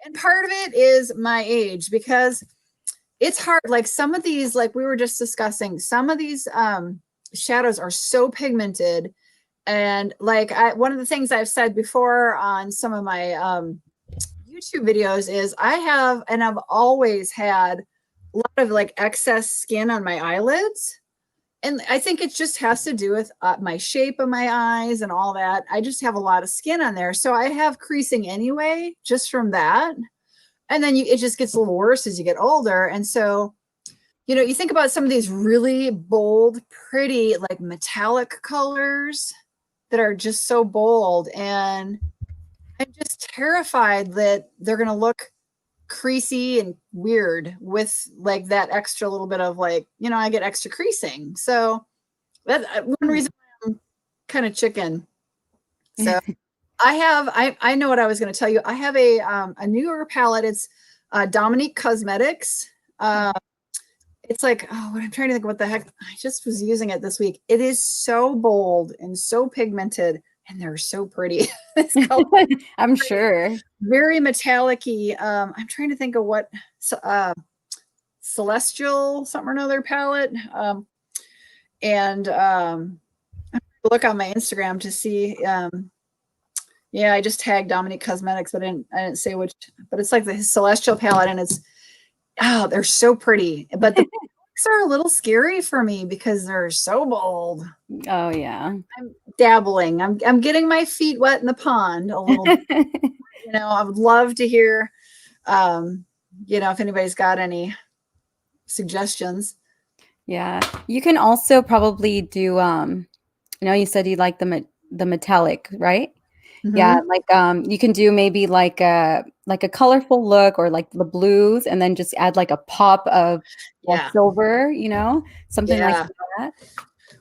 And part of it is my age because it's hard. Like some of these, like we were just discussing, some of these shadows are so pigmented. And like one of the things I've said before on some of my YouTube videos is I've always had a lot of like excess skin on my eyelids. And I think it just has to do with my shape of my eyes and all that. I just have a lot of skin on there. So I have creasing anyway, just from that. And then it just gets a little worse as you get older. And so, you think about some of these really bold, pretty, like metallic colors that are just so bold. And I'm just terrified that they're going to look creasy and weird with like that extra little bit of like, I get extra creasing. So that's one reason I'm kind of chicken. So I know what I was going to tell you. I have a newer palette. It's Dominique Cosmetics. It's like, what I'm trying to think what the heck. I just was using it this week. It is so bold and so pigmented, and they're so pretty. I'm sure. Very metallic-y. I'm trying to think of what Celestial something or another palette. And look on my Instagram to see. Yeah, I just tagged Dominique Cosmetics, but I didn't say which. But it's like the Celestial palette, and they're so pretty. But the picks are a little scary for me because they're so bold. Oh yeah. I'm dabbling. I'm getting my feet wet in the pond a little bit. I would love to hear if anybody's got any suggestions. Yeah. You can also probably do you said you like the metallic, right? Yeah, like you can do maybe like a colorful look or like the blues and then just add like a pop of Yeah. silver, something like Yeah. that.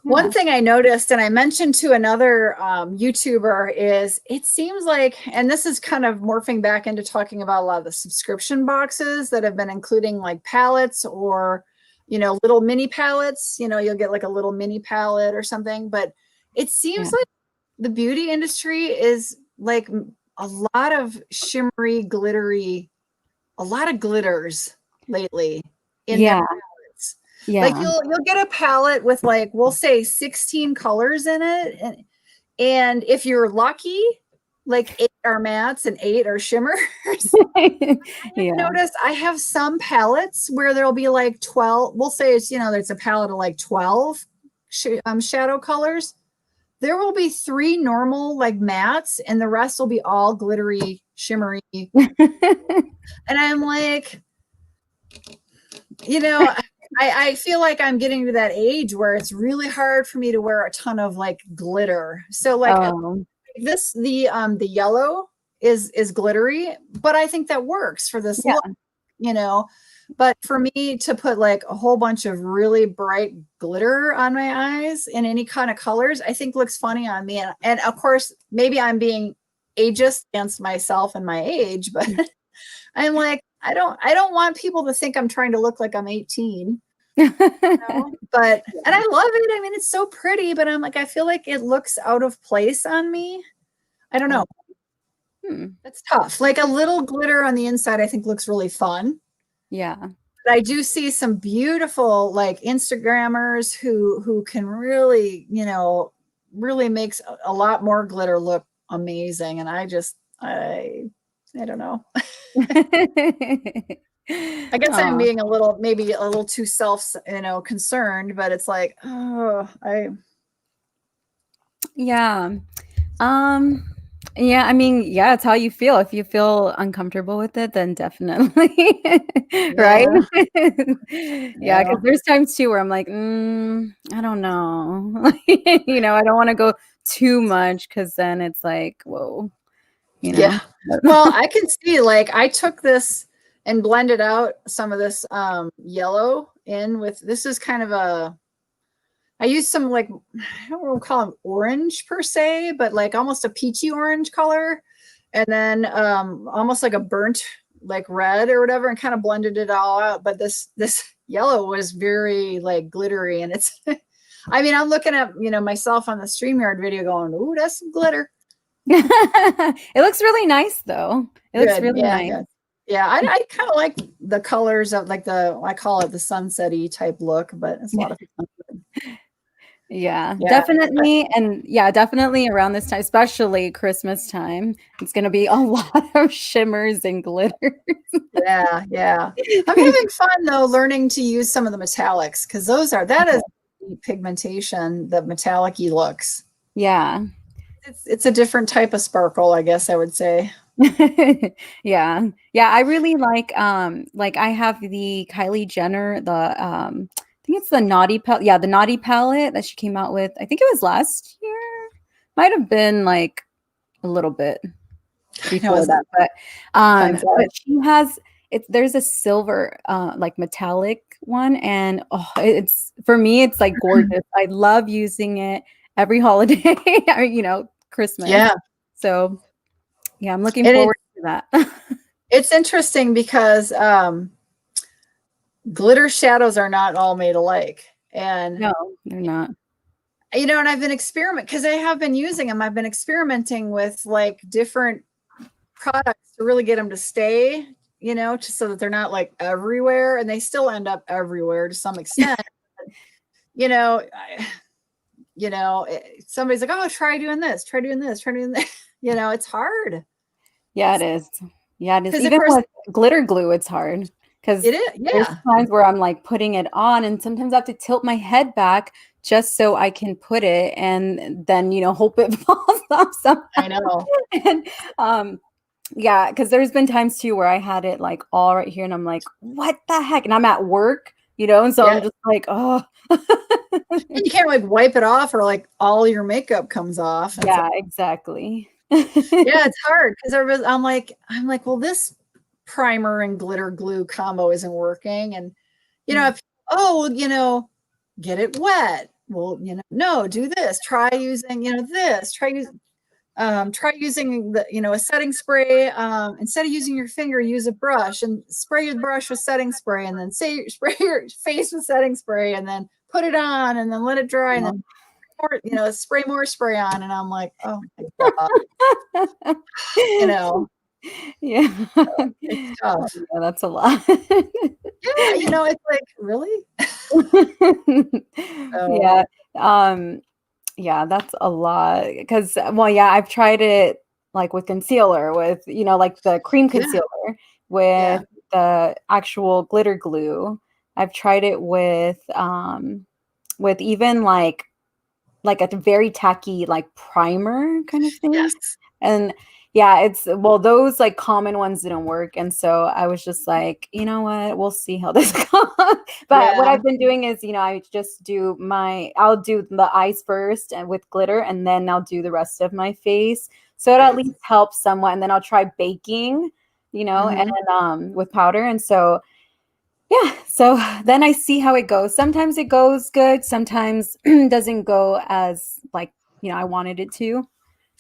One thing I noticed, and I mentioned to another YouTuber, is it seems like, and this is kind of morphing back into talking about a lot of the subscription boxes that have been including like palettes or, you know, little mini palettes. You know, you'll get like a little mini palette or something. But it seems like the beauty industry is like a lot of shimmery, glittery, a lot of glitters lately in their palettes. Like you'll get a palette with like, we'll say 16 colors in it. And if you're lucky, like 8 are mattes and 8 are shimmers. Notice I have some palettes where there'll be like 12, we'll say it's, you know, there's a palette of like 12 shadow colors. There will be 3 normal like mattes and the rest will be all glittery, shimmery. And I'm like, you know, I feel like I'm getting to that age where it's really hard for me to wear a ton of like glitter. So like the yellow is glittery, but I think that works for this look, you know. But for me to put like a whole bunch of really bright glitter on my eyes in any kind of colors, I think looks funny on me. And of course, maybe I'm being ageist against myself and my age, but I'm like, I don't want people to think I'm trying to look like I'm 18. You know? But and I love it. I mean, it's so pretty, but I'm like, I feel like it looks out of place on me. I don't know. It's tough. Like a little glitter on the inside, I think looks really fun. Yeah. But I do see some beautiful like Instagrammers who can really, you know, really makes a lot more glitter look amazing. And I don't know. I guess I'm being maybe a little too concerned, but it's like, yeah, I mean, yeah, it's how you feel. If you feel uncomfortable with it, then definitely. Right? Yeah, because there's times too where I'm like, I don't know. You know, I don't want to go too much because then it's like, whoa, you know. Yeah. Well, I can see like I took this and blended out some of this yellow in with, this is kind of I used some like, I don't want to call them orange per se, but like almost a peachy orange color. And then almost like a burnt like red or whatever, and kind of blended it all out. But this yellow was very like glittery. And it's, I mean, I'm looking at, you know, myself on the StreamYard video going, ooh, that's some glitter. It looks really nice thoh. It looks really nice. Yeah, I kind of like the colors of like I call it the sunset-y type look, but it's a lot of fun. Yeah, definitely. And yeah, definitely around this time, especially Christmas time, it's going to be a lot of shimmers and glitters. Yeah. I'm having fun though, learning to use some of the metallics, because that is pigmentation, the metallic-y looks. Yeah. It's a different type of sparkle, I guess I would say. Yeah. I really like I have the Kylie Jenner, I think it's the Naughty palette. Yeah, the Naughty palette that she came out with. I think it was last year. Might have been like a little bit before that, but she has there's a silver like metallic one, and it's, for me, it's like gorgeous. I love using it every holiday, or, you know, Christmas. Yeah. So yeah, I'm looking forward to that. It's interesting because glitter shadows are not all made alike. And no, they're not. You know, and I've been because I have been using them. I've been experimenting with like different products to really get them to stay, you know, just so that they're not like everywhere, and they still end up everywhere to some extent. You know, somebody's like, oh, try doing this. You know, it's hard. Yeah, it is. Yeah, it is. Even with glitter glue, it's hard. Because there's times where I'm like putting it on, and sometimes I have to tilt my head back just so I can put it, and then, you know, hope it falls off somehow. I know. And yeah, because there's been times too where I had it like all right here, and I'm like, what the heck? And I'm at work, you know, and so I'm just like, oh. And you can't like wipe it off, or like all your makeup comes off. Yeah, exactly. Yeah, it's hard because I'm like, well, this primer and glitter glue combo isn't working, and you know, you know, get it wet, well, no, do this. Try using, this. Try using a setting spray. Instead of using your finger, use a brush and spray your brush with setting spray, and then spray your face with setting spray, and then put it on, and then let it dry, and then spray more spray on. And I'm like, oh my god, Yeah. it's tough. Yeah, that's a lot. Yeah, it's like, really? Yeah. Yeah, that's a lot. Because, well, yeah, I've tried it like with concealer, with, like the cream concealer, with the actual glitter glue. I've tried it with even like a very tacky like primer kind of thing. Yes. And yeah, those like common ones didn't work. And so I was just like, you know what, we'll see how this goes. But what I've been doing is, I just I'll do the eyes first and with glitter, and then I'll do the rest of my face. So it at least helps somewhat. And then I'll try baking, and with powder. And so, yeah, so then I see how it goes. Sometimes it goes good. Sometimes doesn't go as like, I wanted it to.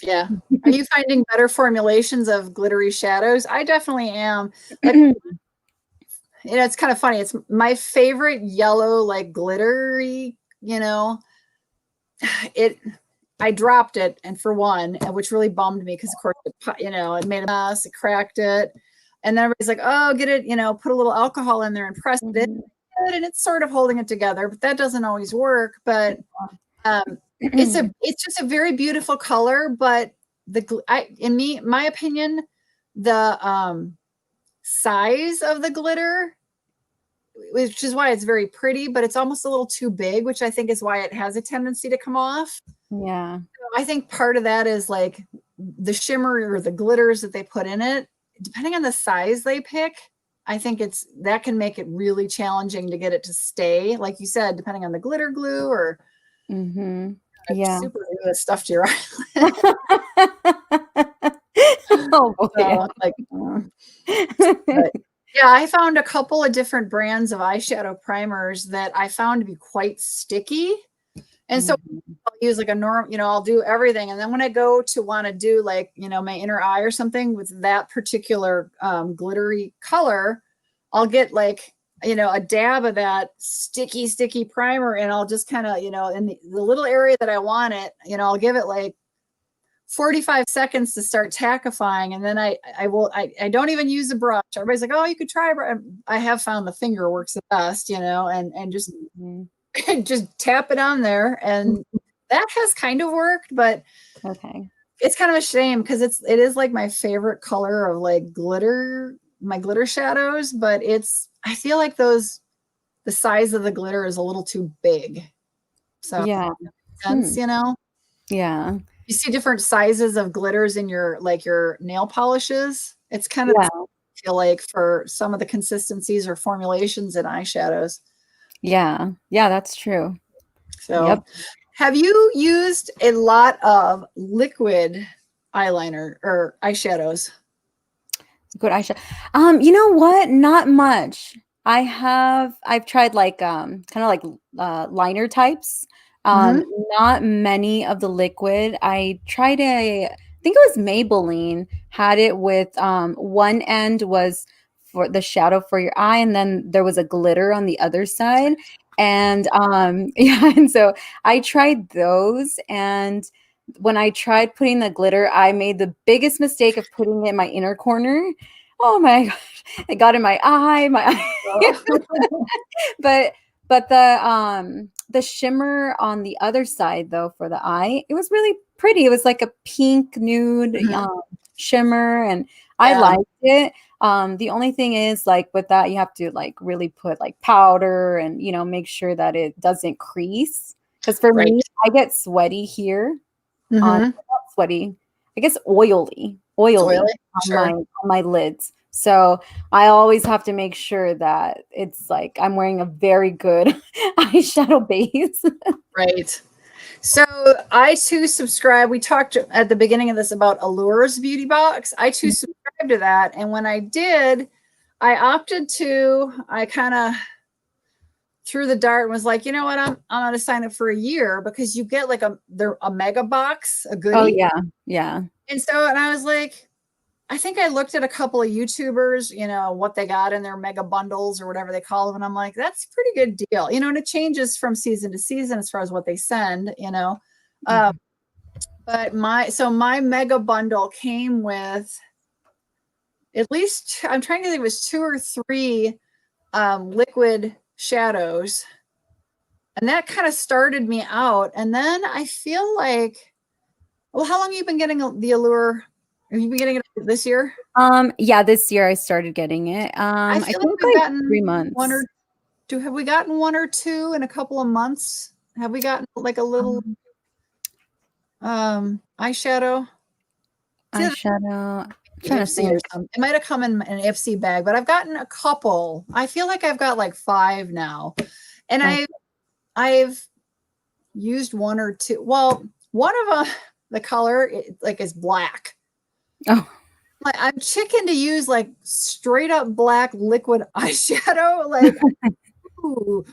Yeah. Are you finding better formulations of glittery shadows? I definitely am. Like, it's kind of funny. It's my favorite yellow, like glittery, I dropped it, and for one, which really bummed me because of course, it made a mess, it cracked it. And then everybody's like, oh, get it, put a little alcohol in there and press it. And it's sort of holding it together, but that doesn't always work. But it's just a very beautiful color. But my opinion, the size of the glitter, which is why it's very pretty, but it's almost a little too big, which I think is why it has a tendency to come off. Yeah. So I think part of that is like the shimmer or the glitters that they put in it. Depending on the size they pick, I think that can make it really challenging to get it to stay. Like you said, depending on the glitter glue or super glue stuff to your eyelid. Oh boy. But, yeah, I found a couple of different brands of eyeshadow primers that I found to be quite sticky. And so I'll use like a normal, I'll do everything. And then when I go to want to do like, my inner eye or something with that particular glittery color, I'll get like, a dab of that sticky primer, and I'll just kind of, in the little area that I want it, I'll give it like 45 seconds to start tackifying. And then I don't even use a brush. Everybody's like, oh, you could try. I have found the finger works the best, and just just tap it on there, and that has kind of worked. But it's kind of a shame because it is like my favorite color of like my glitter shadows, but I feel like the size of the glitter is a little too big. So sense, Yeah. You see different sizes of glitters in your nail polishes. It's kind of I feel like for some of the consistencies or formulations in eyeshadows. Yeah, that's true. So, have you used a lot of liquid eyeliner or eyeshadows? Good eyeshadow. You know what? Not much. I've tried like kind of like liner types. Not many of the liquid. I tried I think it was Maybelline had it with one end was for the shadow for your eye, and then there was a glitter on the other side. And and so I tried those, and when I tried putting the glitter, I made the biggest mistake of putting it in my inner corner. Oh my gosh, it got in my eye, but the shimmer on the other side though for the eye, it was really pretty. It was like a pink nude shimmer, and I liked it. The only thing is like with that, you have to like really put like powder and make sure that it doesn't crease. Because for me, I get sweaty here. Not sweaty, I guess oily on my lids. So I always have to make sure that it's like I'm wearing a very good eyeshadow base. Right. So I too subscribe. We talked at the beginning of this about Allure's beauty box. I too subscribe to that. And when I did, I kind of threw the dart and was like, you know what, I'm gonna sign up for a year because you get like a mega box, a goodie. Oh yeah, yeah. And so, and I was like, I think I looked at a couple of YouTubers, you know, what they got in their mega bundles or whatever they call them. And I'm like, that's a pretty good deal, you know, and it changes from season to season as far as what they send, you know. But my mega bundle came with at least, I'm trying to think, it was 2 or 3 liquid shadows. And that kind of started me out. And then I feel like, well, how long have you been getting the Allure? Have you been getting it this year? Yeah, this year I started getting it. I I feel think like we've gotten 3 months. have we gotten 1 or 2 in a couple of months? Have we gotten like a little eyeshadow? Eyeshadow. I'm trying to see. It might have come in an Ipsy bag, but I've gotten a couple. I feel like I've got like 5 now. And I've used 1 or 2. Well, one of them, the color is black. Oh, I'm chicken to use like straight up black liquid eyeshadow. Like, ooh,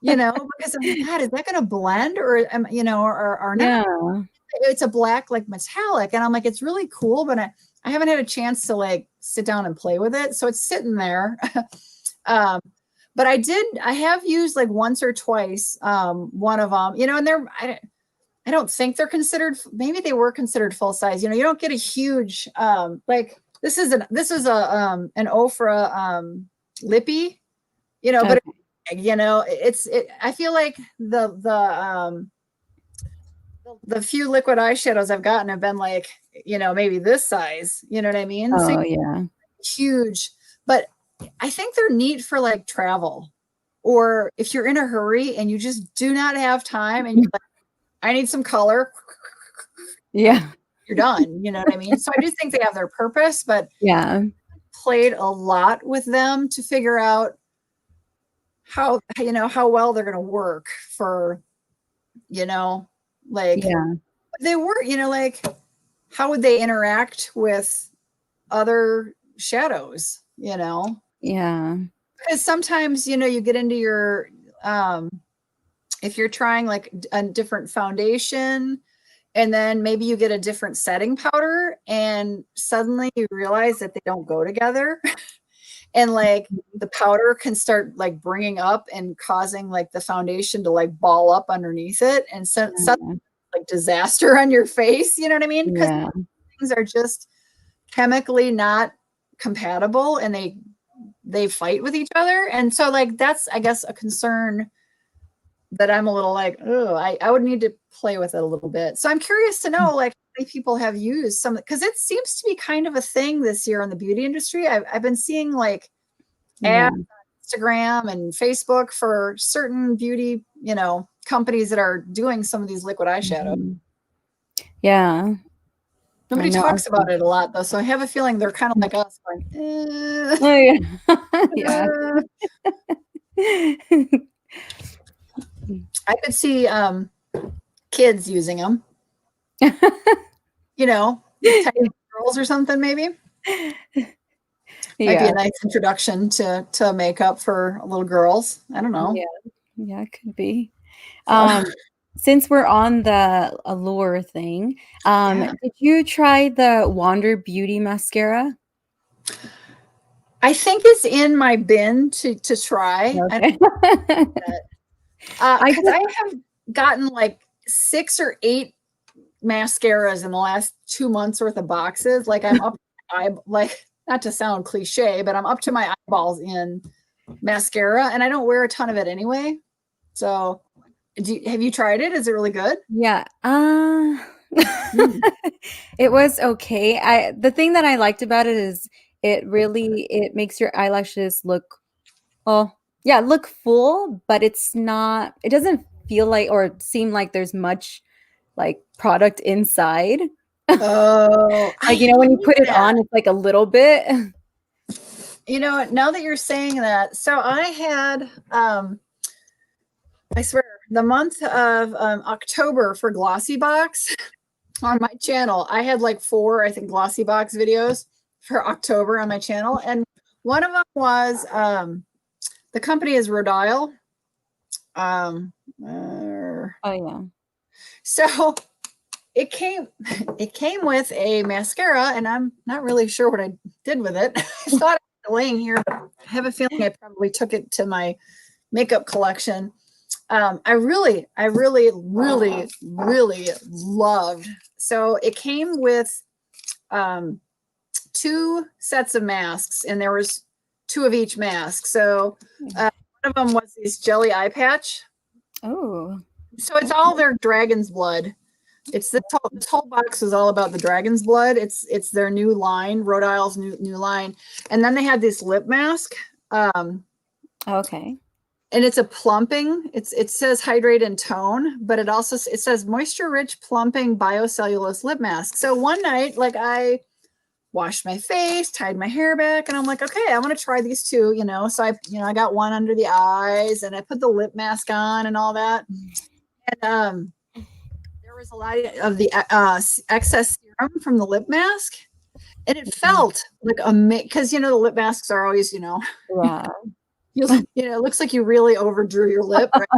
you know, because I'm like, God, is that going to blend or, you know, or not? yeah. It's a black, like metallic. And I'm like, it's really cool, but I haven't had a chance to like sit down and play with it. So it's sitting there. But I have used like once or twice, one of them, you know, and I don't think they're considered, maybe they were considered full size. You know, you don't get a huge, like this is an Ofra lippy, you know, but you know, I feel like the few liquid eyeshadows I've gotten have been like, you know, maybe this size, you know what I mean? Oh, so yeah. Huge, but I think they're neat for like travel or if you're in a hurry and you just do not have time and you're like, I need some color. Yeah. You're done. You know what I mean? So I do think they have their purpose, but yeah, played a lot with them to figure out how, you know, how well they're going to work for, you know, like they were, you know, like how would they interact with other shadows, you know? Yeah. Because sometimes, you know, you get into your, if you're trying like a different foundation and then maybe you get a different setting powder and suddenly you realize that they don't go together and like the powder can start like bringing up and causing like the foundation to like ball up underneath it and suddenly like disaster on your face, you know what I mean? Because things are just chemically not compatible and they fight with each other. And so like that's, I guess, a concern that I'm a little like, oh, I would need to play with it a little bit. So I'm curious to know like how many people have used some, because it seems to be kind of a thing this year in the beauty industry. I've been seeing like ads on Instagram and Facebook for certain beauty, you know, companies that are doing some of these liquid eyeshadow. Yeah. Nobody talks about it a lot though. So I have a feeling they're kind of like us going, I could see kids using them. You know, tiny girls or something maybe. Might be a nice introduction to makeup for little girls. I don't know. Yeah, it could be. Since we're on the Allure thing, did you try the Wander Beauty mascara? I think it's in my bin to try. Okay. I have gotten like 6 or 8 mascaras in the last 2 months worth of boxes. Like I'm up, like not to sound cliche, but I'm up to my eyeballs in mascara, and I don't wear a ton of it anyway. So, have you tried it? Is it really good? Yeah. It was okay. The thing that I liked about it is it makes your eyelashes look, look full, but it doesn't feel like or seem like there's much like product inside. Oh, like, you know, when you put it on, it's like a little bit. You know, now that you're saying that, so I had, I swear, the month of October for Glossy Box on my channel, I had like 4, I think, Glossy Box videos for October on my channel. And one of them was, the company is Rhode Isle. Oh yeah. So it came with a mascara, and I'm not really sure what I did with it. I thought it was laying here, but I have a feeling I probably took it to my makeup collection. I really loved. So it came with 2 sets of masks, and there was 2 of each mask. So one of them was this jelly eye patch. Oh. So it's all their dragon's blood. It's this whole box is all about the dragon's blood. It's their new line, Rhode Isle's new line. And then they had this lip mask. Okay. And it's a plumping. It says hydrate and tone, but it says moisture rich plumping biocellulose lip mask. So one night, like, I washed my face, tied my hair back, and I'm like, okay, I want to try these 2, So I got one under the eyes, and I put the lip mask on and all that. And there was a lot of the excess serum from the lip mask, and it felt like because the lip masks are always, Yeah. it looks like you really overdrew your lip, right?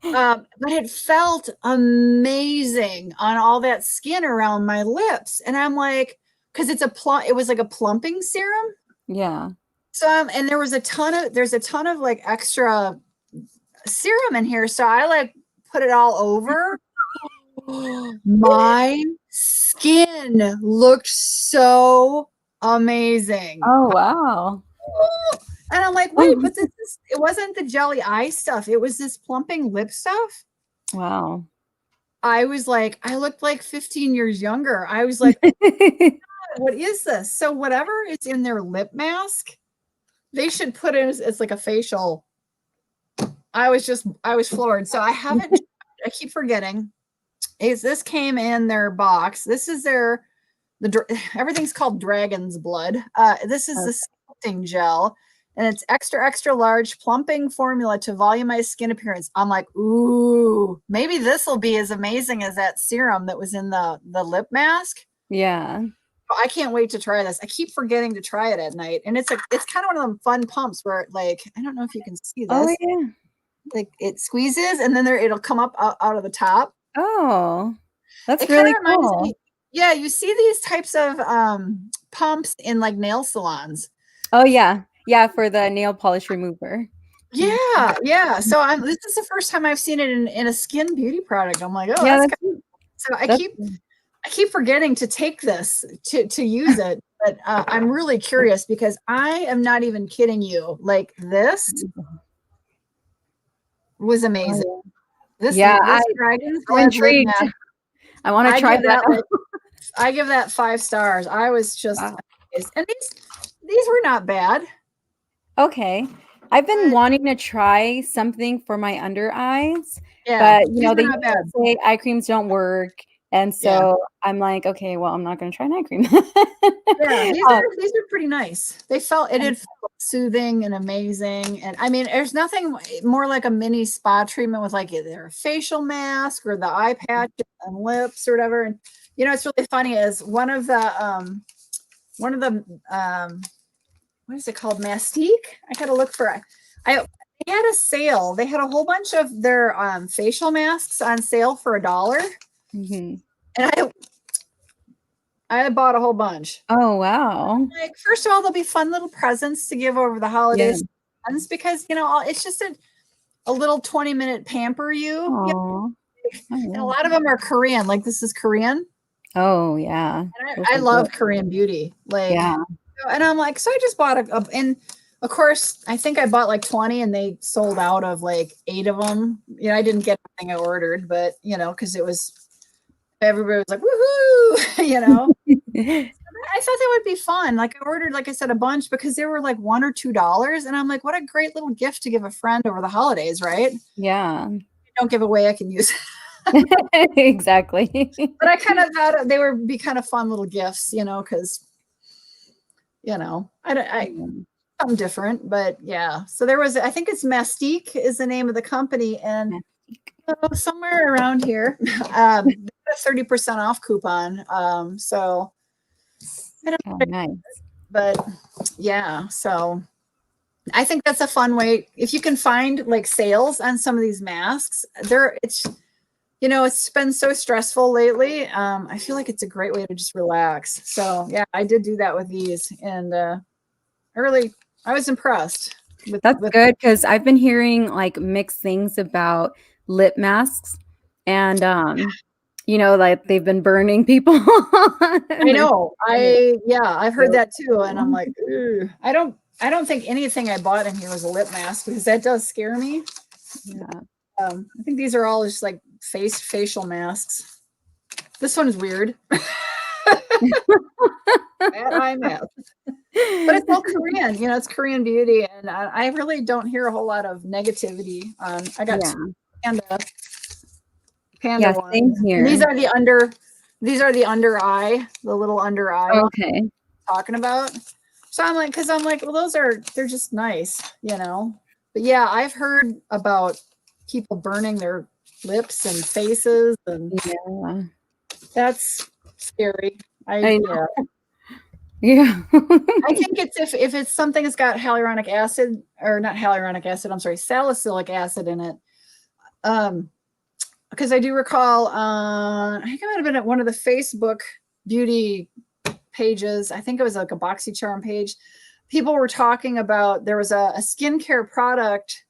But it felt amazing on all that skin around my lips, and I'm like, because it was like a plumping serum. Yeah. So and there's a ton of like extra serum in here, so I like put it all over. My skin looked so amazing. Oh wow. And I'm like, wait, but it wasn't the jelly eye stuff. It was this plumping lip stuff. Wow. I was like, I looked like 15 years younger. I was like, what is this? So whatever is in their lip mask, they should put in it's like a facial. I was floored. So I keep forgetting. This came in their box. This is everything's called dragon's blood. This is the sculpting gel, and it's extra large plumping formula to volumize skin appearance. I'm like, ooh, maybe this will be as amazing as that serum that was in the lip mask. Yeah. I can't wait to try this. I keep forgetting to try it at night, and it's kind of one of them fun pumps where, like, I don't know if you can see this. Oh yeah. Like, it squeezes, and then it'll come up out of the top. Oh, that's It really kind of reminds cool. me. Yeah, you see these types of pumps in like nail salons. Oh yeah. Yeah, for the nail polish remover. Yeah. So this is the first time I've seen it in a skin beauty product. I'm like, oh, Yeah, that's kind of, so I keep forgetting to take this to use it, but I'm really curious because I am not even kidding you. Like, this was amazing. Oh, This dragon's I'm blood intrigued. lip mask, I want to try that. I give that 5 stars. I was just amazed. And these were not bad. Okay. I've been wanting to try something for my under eyes, but they say eye creams don't work. And so I'm like, okay, well, I'm not going to try an eye cream. These are pretty nice. It felt soothing and amazing. And I mean, there's nothing more like a mini spa treatment with like either a facial mask or the eye patch and lips or whatever. And it's really funny is one of the what is it called? Mastique. I gotta look for it. They had a sale. They had a whole bunch of their facial masks on sale for $1. Mm-hmm. And I bought a whole bunch. Oh wow! Like, first of all, there'll be fun little presents to give over the holidays, because it's just a little 20-minute pamper you. And a lot of them are Korean. Like, this is Korean. Oh yeah, and I love Korean beauty. Like, and I'm like, so I just bought and of course, I think I bought like 20, and they sold out of like 8 of them. I didn't get anything I ordered, but because it was. Everybody was like, woohoo, I thought that would be fun. Like, I ordered, like I said, a bunch because they were like $1 or $2. And I'm like, what a great little gift to give a friend over the holidays, right? Yeah. Don't give away, I can use. Exactly. But I kind of thought they would be kind of fun little gifts, because, something different, but yeah. So there was, I think it's Mastique is the name of the company. And somewhere around here, 30% off coupon. So I don't know, nice. but yeah. So I think that's a fun way. If you can find like sales on some of these masks, it's it's been so stressful lately. I feel like it's a great way to just relax. So yeah, I did do that with these, and I was impressed. That's good because I've been hearing like mixed things about lip masks, and like they've been burning people. I know. I've heard that too, and I'm like, ugh. I don't think anything I bought in here was a lip mask because that does scare me. Yeah. I think these are all just like facial masks. This one is weird. Bad eye mask. But it's all Korean, it's Korean beauty, and I really don't hear a whole lot of negativity. I got panda ones. Same here. And these are the under eye, the little under eye. Okay. I'm talking about. So I'm like, well, they're just nice, But yeah, I've heard about people burning their lips and faces, and that's scary. I know. Yeah. I think it's if it's something that's got hyaluronic acid, or not hyaluronic acid, I'm sorry, salicylic acid in it. Because I do recall, I think it might have been at one of the Facebook beauty pages. I think it was like a Boxycharm page. People were talking about, there was a skincare product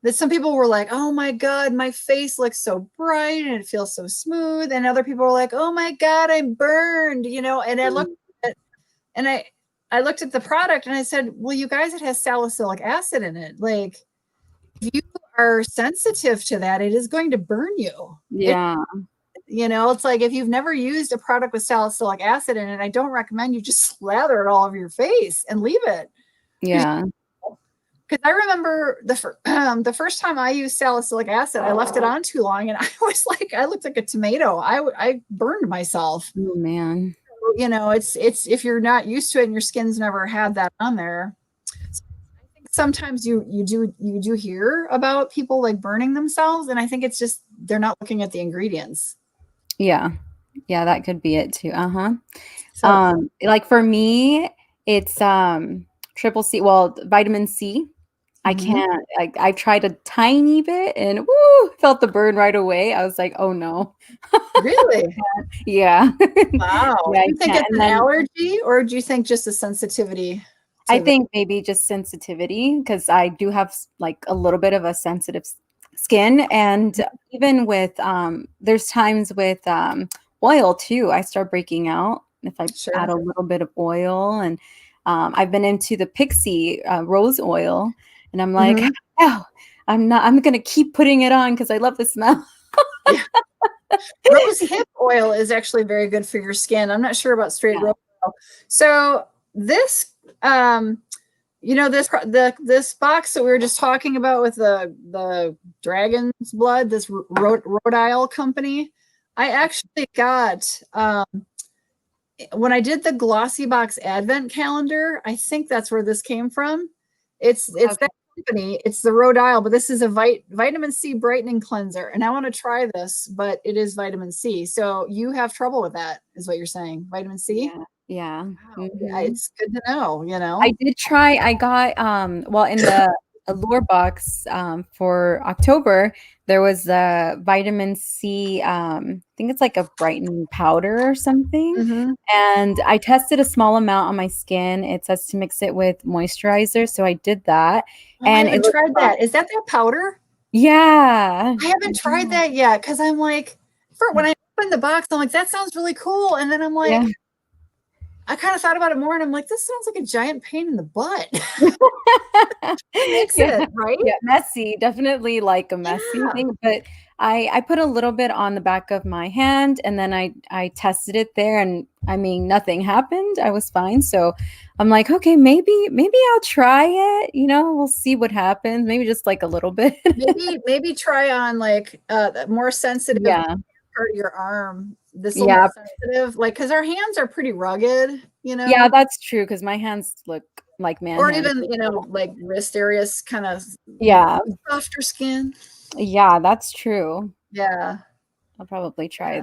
that some people were like, oh my God, my face looks so bright and it feels so smooth. And other people were like, oh my God, I'm burned, and I looked at it, and I looked at the product and I said, well, you guys, it has salicylic acid in it. Like, if you are sensitive to that, it is going to burn you. Yeah. It's like, if you've never used a product with salicylic acid in it, I don't recommend you just slather it all over your face and leave it. Yeah. Because I remember the first time I used salicylic acid, I left it on too long, and I was like, I looked like a tomato. I burned myself. Oh man. It's if you're not used to it and your skin's never had that on there. So I think sometimes you do hear about people like burning themselves, and I think it's just they're not looking at the ingredients. Yeah, that could be it too. So, like for me, it's triple C. Well, vitamin C. I can't. I tried a tiny bit and felt the burn right away. I was like, oh no. Really? Yeah. Wow. Do you think it's an allergy, or do you think just a sensitivity? I think maybe just sensitivity, because I do have like a little bit of a sensitive skin, and even with there's times with oil too, I start breaking out if I add a little bit of oil. And I've been into the Pixie rose oil, and I'm like, oh, I'm gonna keep putting it on because I love the smell. Rose hip oil is actually very good for your skin. I'm not sure about straight rose oil. So this this box that we were just talking about with the dragon's blood, this Rhode Isle company, I actually got when I did the Glossy Box Advent calendar. I think that's where this came from. It's that company. It's the Rhode Isle, but this is a vitamin C brightening cleanser, and I want to try this, but it is vitamin C. So you have trouble with that, is what you're saying? Vitamin C? Yeah. Wow. It's good to know, I did try. I got in the Allure box for October, there was the vitamin C, I think it's like a brightening powder or something. And I tested a small amount on my skin. It says to mix it with moisturizer, so I did that. And I haven't tried that. Is that powder? Yeah. I haven't tried that yet, because I'm like, when I opened the box, I'm like, that sounds really cool. And then I'm like, I kind of thought about it more, and I'm like, this sounds like a giant pain in the butt. Mix it, right? Yeah, messy. Definitely like a messy thing. But I put a little bit on the back of my hand, and then I tested it there, and I mean, nothing happened. I was fine. So I'm like, okay, maybe I'll try it. We'll see what happens. Maybe just like a little bit. maybe try on like more sensitive part of your arm. This more sensitive, like, because our hands are pretty rugged, Yeah, that's true, because my hands look like man or hands. even like wrist areas, kind of softer skin. Yeah, that's true. Yeah, I'll probably try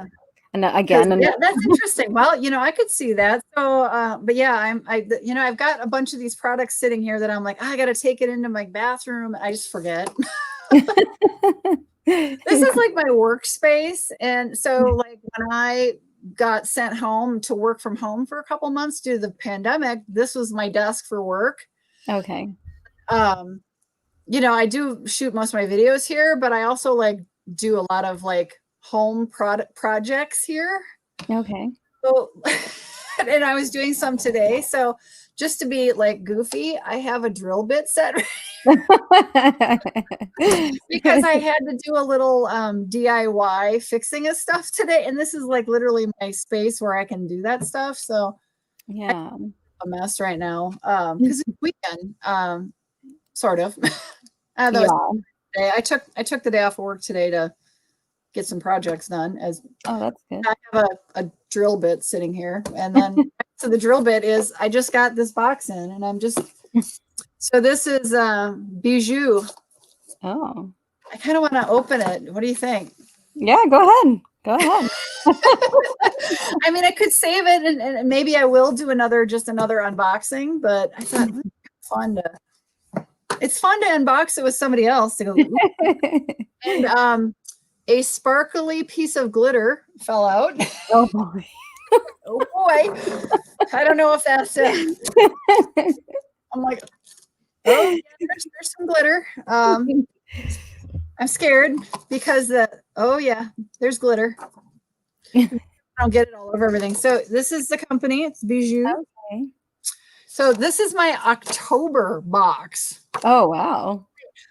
And again, Yeah, that's interesting. Well, I could see that. So, but yeah, I've got a bunch of these products sitting here that I'm like, I got to take it into my bathroom. I just forget. This is like my workspace. And so like when I got sent home to work from home for a couple months due to the pandemic, this was my desk for work. Okay. I do shoot most of my videos here, but I also like do a lot of like home projects here. Okay. So, and I was doing some today. So just to be like goofy, I have a drill bit set because I had to do a little DIY fixing of stuff today. And this is like literally my space where I can do that stuff. So yeah, I'm a mess right now because it's weekend, sort of. yeah. I took the day off of work today to get some projects done. Oh, that's good. I have a drill bit sitting here, and then so the drill bit is I just got this box in, and I'm just so this is Bijou. Oh, I kind of want to open it. What do you think? yeah. Go ahead. Go ahead. I mean, I could save it, and maybe I will do another unboxing. But I thought it's fun to unbox it with somebody else to go. And a sparkly piece of glitter fell out. Oh boy. Oh boy. I don't know if that's I'm like, oh yeah, there's some glitter. I'm scared because there's glitter. I'll get it all over everything. So this is the company. It's Bijou. Okay. So this is my October box. Oh wow.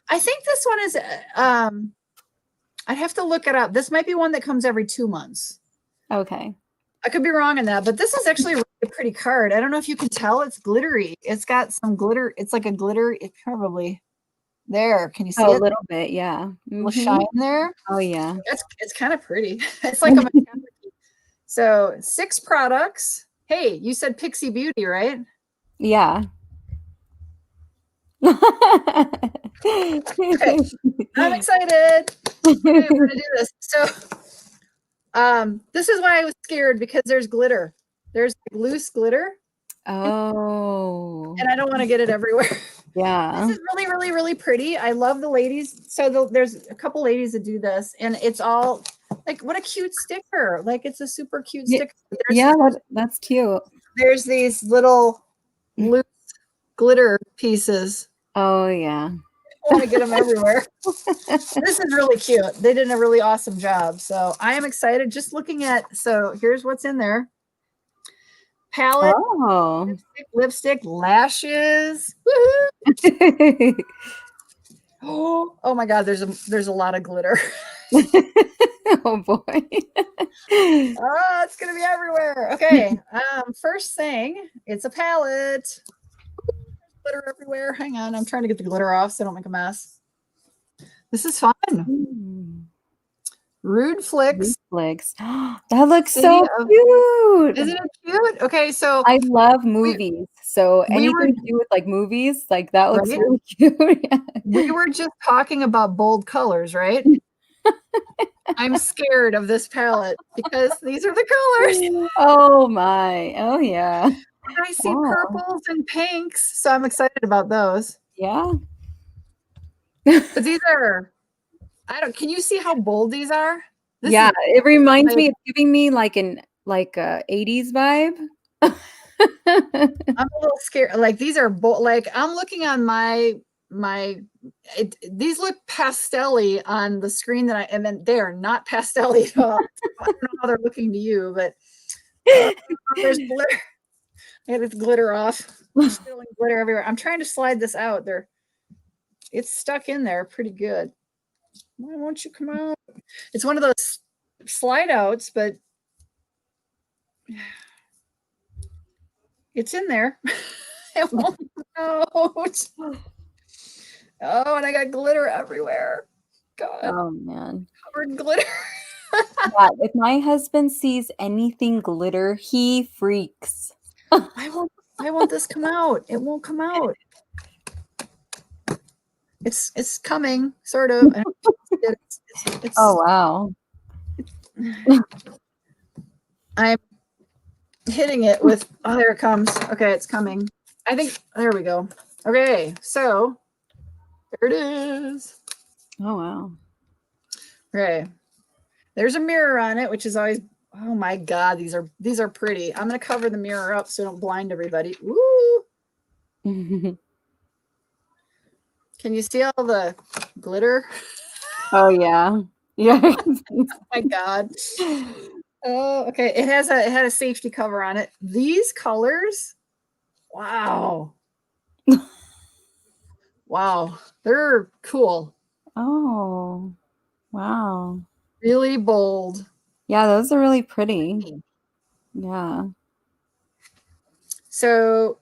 I think this one is I'd have to look it up. This might be one that comes every 2 months. Okay. I could be wrong on that, but this is actually a really pretty card. I don't know if you can tell. It's glittery. It's got some glitter. It's like a glitter. It's probably there. Can you see it? A little bit, yeah. A little shine there. Oh yeah. It's kind of pretty. It's like a so 6 products. Hey, you said Pixie Beauty, right? Yeah. Okay. I'm excited. Okay, we're gonna do this. So this is why I was scared, because there's glitter. There's loose glitter. Oh. And I don't want to get it everywhere. Yeah. This is really, really, really pretty. I love the ladies. So there's a couple ladies that do this, and it's all like, what a cute sticker. Like, it's a super cute sticker. That's cute. There's these little loose glitter pieces. Oh yeah. I want to get them everywhere. This is really cute. They did a really awesome job. So I am excited just looking at, so here's what's in there. Palette, lipstick, lashes. Oh my God, there's a lot of glitter. Oh boy. Oh, it's gonna be everywhere. Okay. First thing, it's a palette. Glitter everywhere. Hang on, I'm trying to get the glitter off so I don't make a mess. This is fun. Rude Flicks. That looks so cute. Isn't it cute? Okay, so I love movies. So anything to do with like movies, like that looks really cute. We were just talking about bold colors, right? I'm scared of this palette because these are the colors. Oh my. Oh yeah. I see purples and pinks, so I'm excited about those. Yeah. But these are, can you see how bold these are? It reminds me, it's giving me like an 80s vibe. I'm a little scared. Like, these are bold. Like, I'm looking on these look pastel-y on the screen and then they are not pastel-y at all. I don't know how they're looking to you, but there's glitter. I had this glitter off. Spilling glitter everywhere. I'm trying to slide this out. It's stuck in there pretty good. Why won't you come out? It's one of those slide outs, but it's in there. It won't come out. Oh, and I got glitter everywhere. God. Oh man. Covered in glitter. If my husband sees anything glitter, he freaks. Why won't this come out? It won't come out. It's coming, sort of. Oh wow. I'm hitting it with, oh, there it comes. Okay, it's coming. I think, there we go. Okay, so there it is. Oh, wow. Okay. There's a mirror on it, which is always, oh my God, these are pretty. I'm going to cover the mirror up so I don't blind everybody. Woo! Can you see all the glitter? Oh, yeah. Yeah. Oh my God. Oh, okay. It had a safety cover on it. These colors, wow. Wow. They're cool. Oh, wow. Really bold. Yeah, those are really pretty. Yeah. So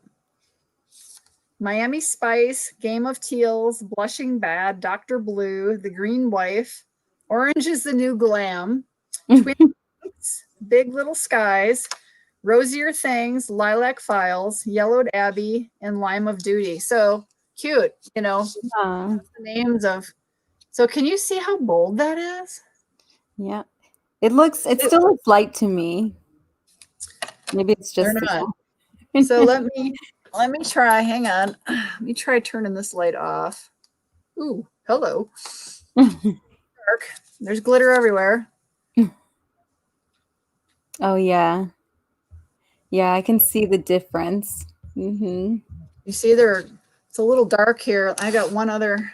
Miami Spice, Game of Teals, Blushing Bad, Dr. Blue, The Green Wife, Orange is the New Glam, Twin Peaks, Big Little Skies, Rosier Things, Lilac Files, Yellowed Abbey, and Lime of Duty. So cute, you know, Yeah. the names of. So can you see how bold that is? Yeah. It still looks light to me. Maybe it's just They're not. So let me try. Hang on. Let me try turning this light off. Ooh, hello. Dark. There's glitter everywhere. Oh, yeah. Yeah, I can see the difference. Mm-hmm. You see it's a little dark here. I got one other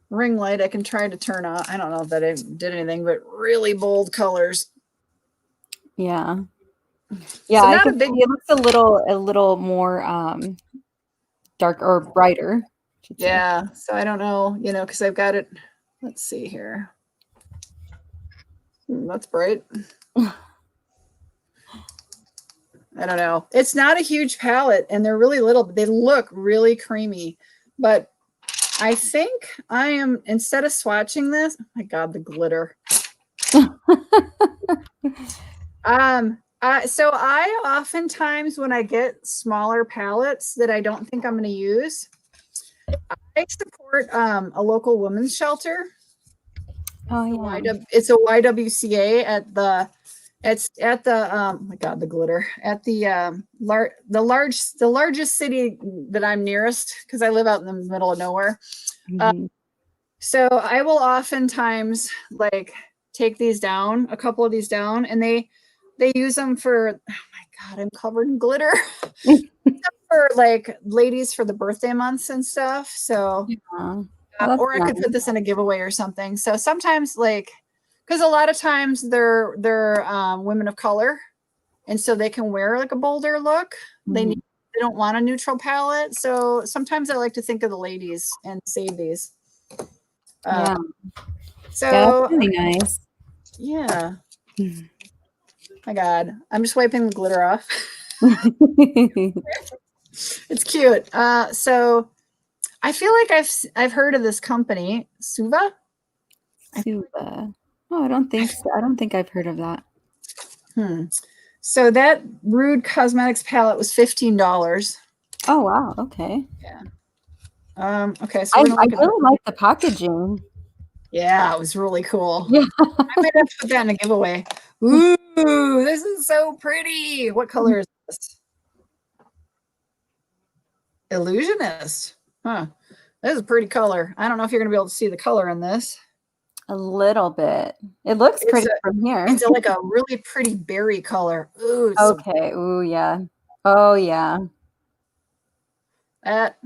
ring light I can try to turn on. I don't know if that did anything, but really bold colors. Yeah. Yeah, So I not can a big. see it looks a little more dark or brighter. Yeah. So I don't know, you know, because I've got it. Let's see here. That's bright. I don't know. It's not a huge palette and they're really little, but they look really creamy. But I think I am, instead of swatching this, oh my God, the glitter. So I oftentimes, when I get smaller palettes that I don't think I'm going to use, I support a local women's shelter. Oh, yeah. It's a YWCA at the oh my God, the glitter at the largest city that I'm nearest, because I live out in the middle of nowhere. Mm-hmm. So I will oftentimes like take these down, a couple of these down, and they use them for, oh my God, I'm covered in glitter. For like ladies for the birthday months and stuff. So Yeah. or I could put this in a giveaway or something. So sometimes, like, because a lot of times they're women of color, and so they can wear like a bolder look. Mm-hmm. They don't want a neutral palette. So sometimes I like to think of the ladies and save these. Yeah. So yeah, that's really nice. Yeah. My God, I'm just wiping the glitter off. It's cute. So I feel like I've heard of this company, Suva. Suva. Oh, I don't think so. I don't think I've heard of that. So that Rude Cosmetics palette was $15. Oh, wow. Okay. Yeah. Okay. So I really like the packaging. Yeah, it was really cool. Yeah. I might have to put that in a giveaway. Ooh, this is so pretty. What color is this? Illusionist. Huh. This is a pretty color. I don't know if you're going to be able to see the color in this. A little bit. It looks pretty from here. It's like a really pretty berry color. Ooh. Okay. Ooh, yeah. Oh, yeah. That.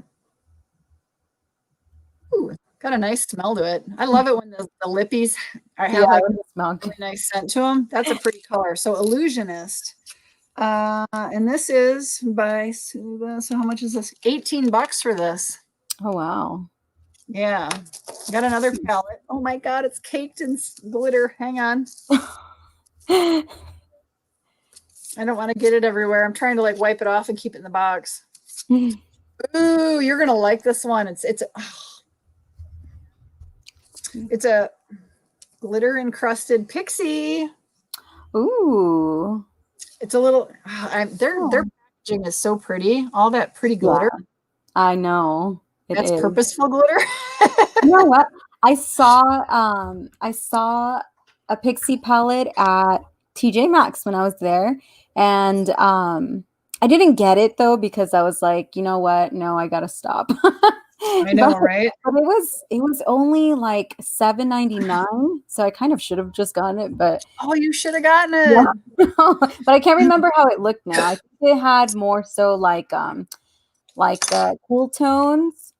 Ooh, got a nice smell to it. I love it when the lippies have like a really nice scent to them. That's a pretty color. So Illusionist. And this is by Suva. So how much is this? $18 for this. Oh, wow. Yeah. Got another palette. Oh my God, it's caked in glitter. Hang on. I don't want to get it everywhere. I'm trying to like wipe it off and keep it in the box. Ooh, you're gonna like this one. It's a glitter encrusted Pixie. Ooh. It's a little. Their packaging is so pretty. All that pretty glitter. Yeah, I know. That's purposeful glitter. You know what? I saw a Pixie palette at TJ Maxx when I was there, and I didn't get it though because I was like, you know what? No, I gotta stop. I know, right? But it was only like $7.99, so I kind of should have just gotten it. But Oh, you should have gotten yeah, it. but I can't remember how it looked now. I think it had more so like the cool tones.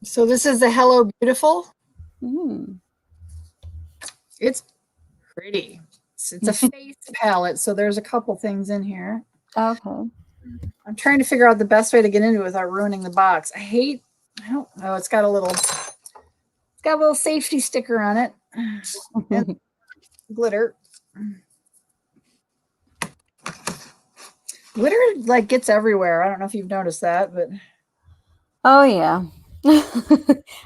So this is the Hello Beautiful. Mm. It's pretty. It's a face palette, so there's a couple things in here. Okay. I'm trying to figure out the best way to get into it without ruining the box. I don't know. It's got a little safety sticker on it. And glitter. Glitter like gets everywhere. I don't know if you've noticed that, but Oh yeah.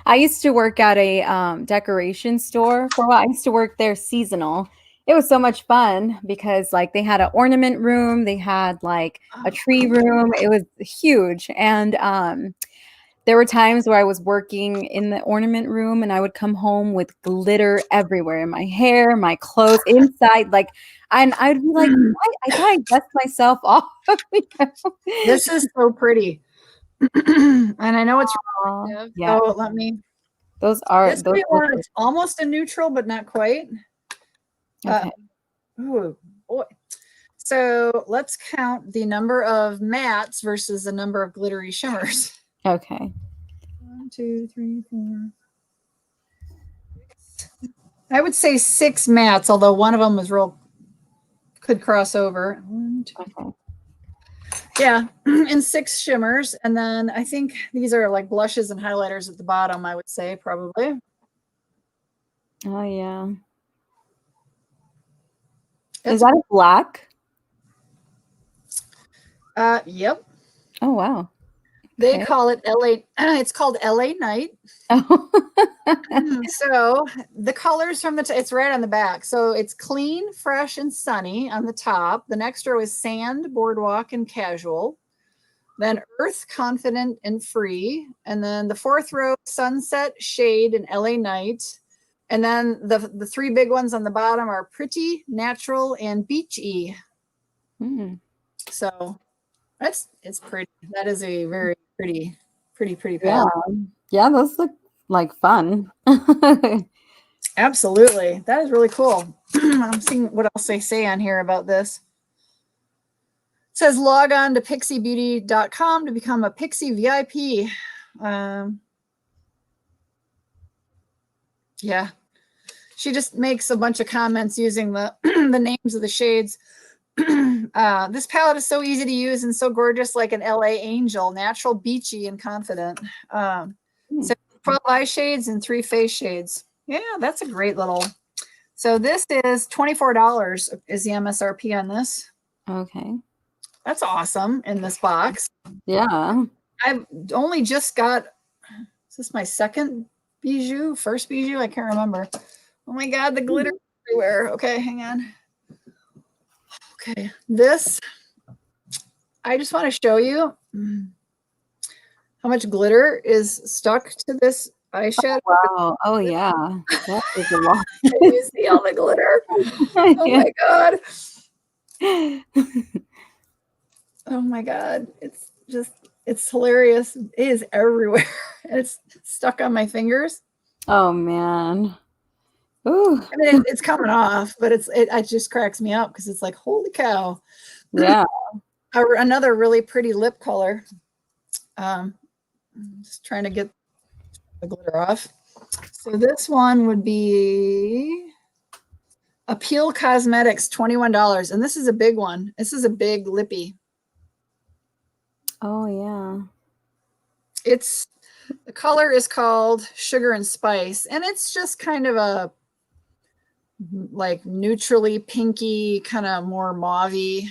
I used to work at a decoration store for a while. I used to work there seasonal. It was so much fun because like they had an ornament room, they had like a tree room. It was huge. And there were times where I was working in the ornament room and I would come home with glitter everywhere in my hair, my clothes, inside, like, and I'd be like, I thought I dust myself off. this is so pretty. And I know it's reflective, yeah. so let me. Those are This one, it's almost a neutral, but not quite. okay. Ooh, boy. So let's count the number of mattes versus the number of glittery shimmers. Okay. 1, 2, 3, 4. I would say 6 mattes, although one of them was could cross over. 1, 2. Okay. Yeah, and 6 shimmers. And then I think these are like blushes and highlighters at the bottom, I would say, probably. Oh, yeah. Is that a black? Yep. Oh, wow. They call it LA. It's called LA Night. Oh. So the colors from it's right on the back. So it's clean, fresh, and sunny on the top. The next row is sand, boardwalk, and casual. Then earth, confident, and free. And then the 4th row, sunset, shade, and LA Night. And then the 3 big ones on the bottom are pretty, natural, and beachy. So it's pretty. That is a very pretty palette. Yeah, those look like fun. Absolutely. That is really cool. I'm seeing what else they say on here about this. It says log on to pixiebeauty.com to become a Pixie VIP. Yeah. She just makes a bunch of comments using the the names of the shades. This palette is so easy to use and so gorgeous, like an LA angel, natural, beachy, and confident. So 12 eye shades and 3 face shades. Yeah, that's a great little. So this is $24 is the MSRP on this. Okay. That's awesome in this box. Yeah. I've only just got, is this my second bijou? First bijou? I can't remember. Oh my God, the glitter everywhere. Okay, hang on. Okay, this, I just want to show you how much glitter is stuck to this eyeshadow. Oh, wow. Oh, yeah. That is a lot. You see all the glitter? Oh my God. Oh my God. It's hilarious. It is everywhere. It's stuck on my fingers. Oh, man. Ooh. I mean, it's coming off, but it just cracks me up because it's like, holy cow. Yeah. Another really pretty lip color. Just trying to get the glitter off. So this one would be Appeal Cosmetics, $21. And this is a big one. This is a big lippy. Oh, yeah. The color is called Sugar and Spice. And it's just kind of a like neutrally pinky, kind of more mauve-y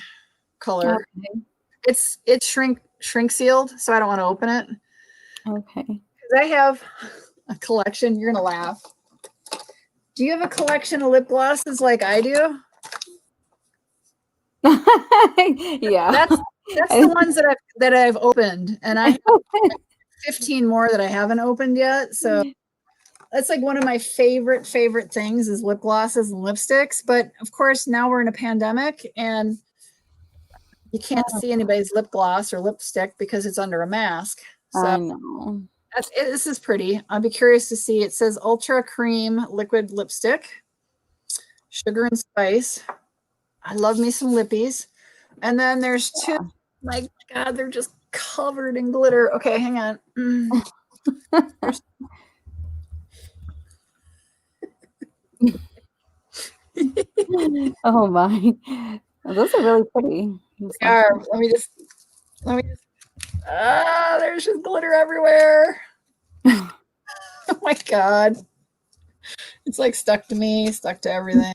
color. Okay. It's shrink sealed, so I don't want to open it. Okay. Because I have a collection. You're gonna laugh. Do you have a collection of lip glosses like I do? Yeah. That's the ones that I've opened, and I have 15 more that I haven't opened yet. So that's like one of my favorite things is lip glosses and lipsticks. But of course, now we're in a pandemic and you can't see anybody's lip gloss or lipstick because it's under a mask. So I know. this is pretty. I'll be curious to see. It says Ultra Cream Liquid Lipstick, sugar and spice. I love me some lippies. And then there's two. My God, they're just covered in glitter. Okay, hang on. Oh my. Those are really pretty. Let me just there's just glitter everywhere. Oh my God. It's like stuck to me, stuck to everything.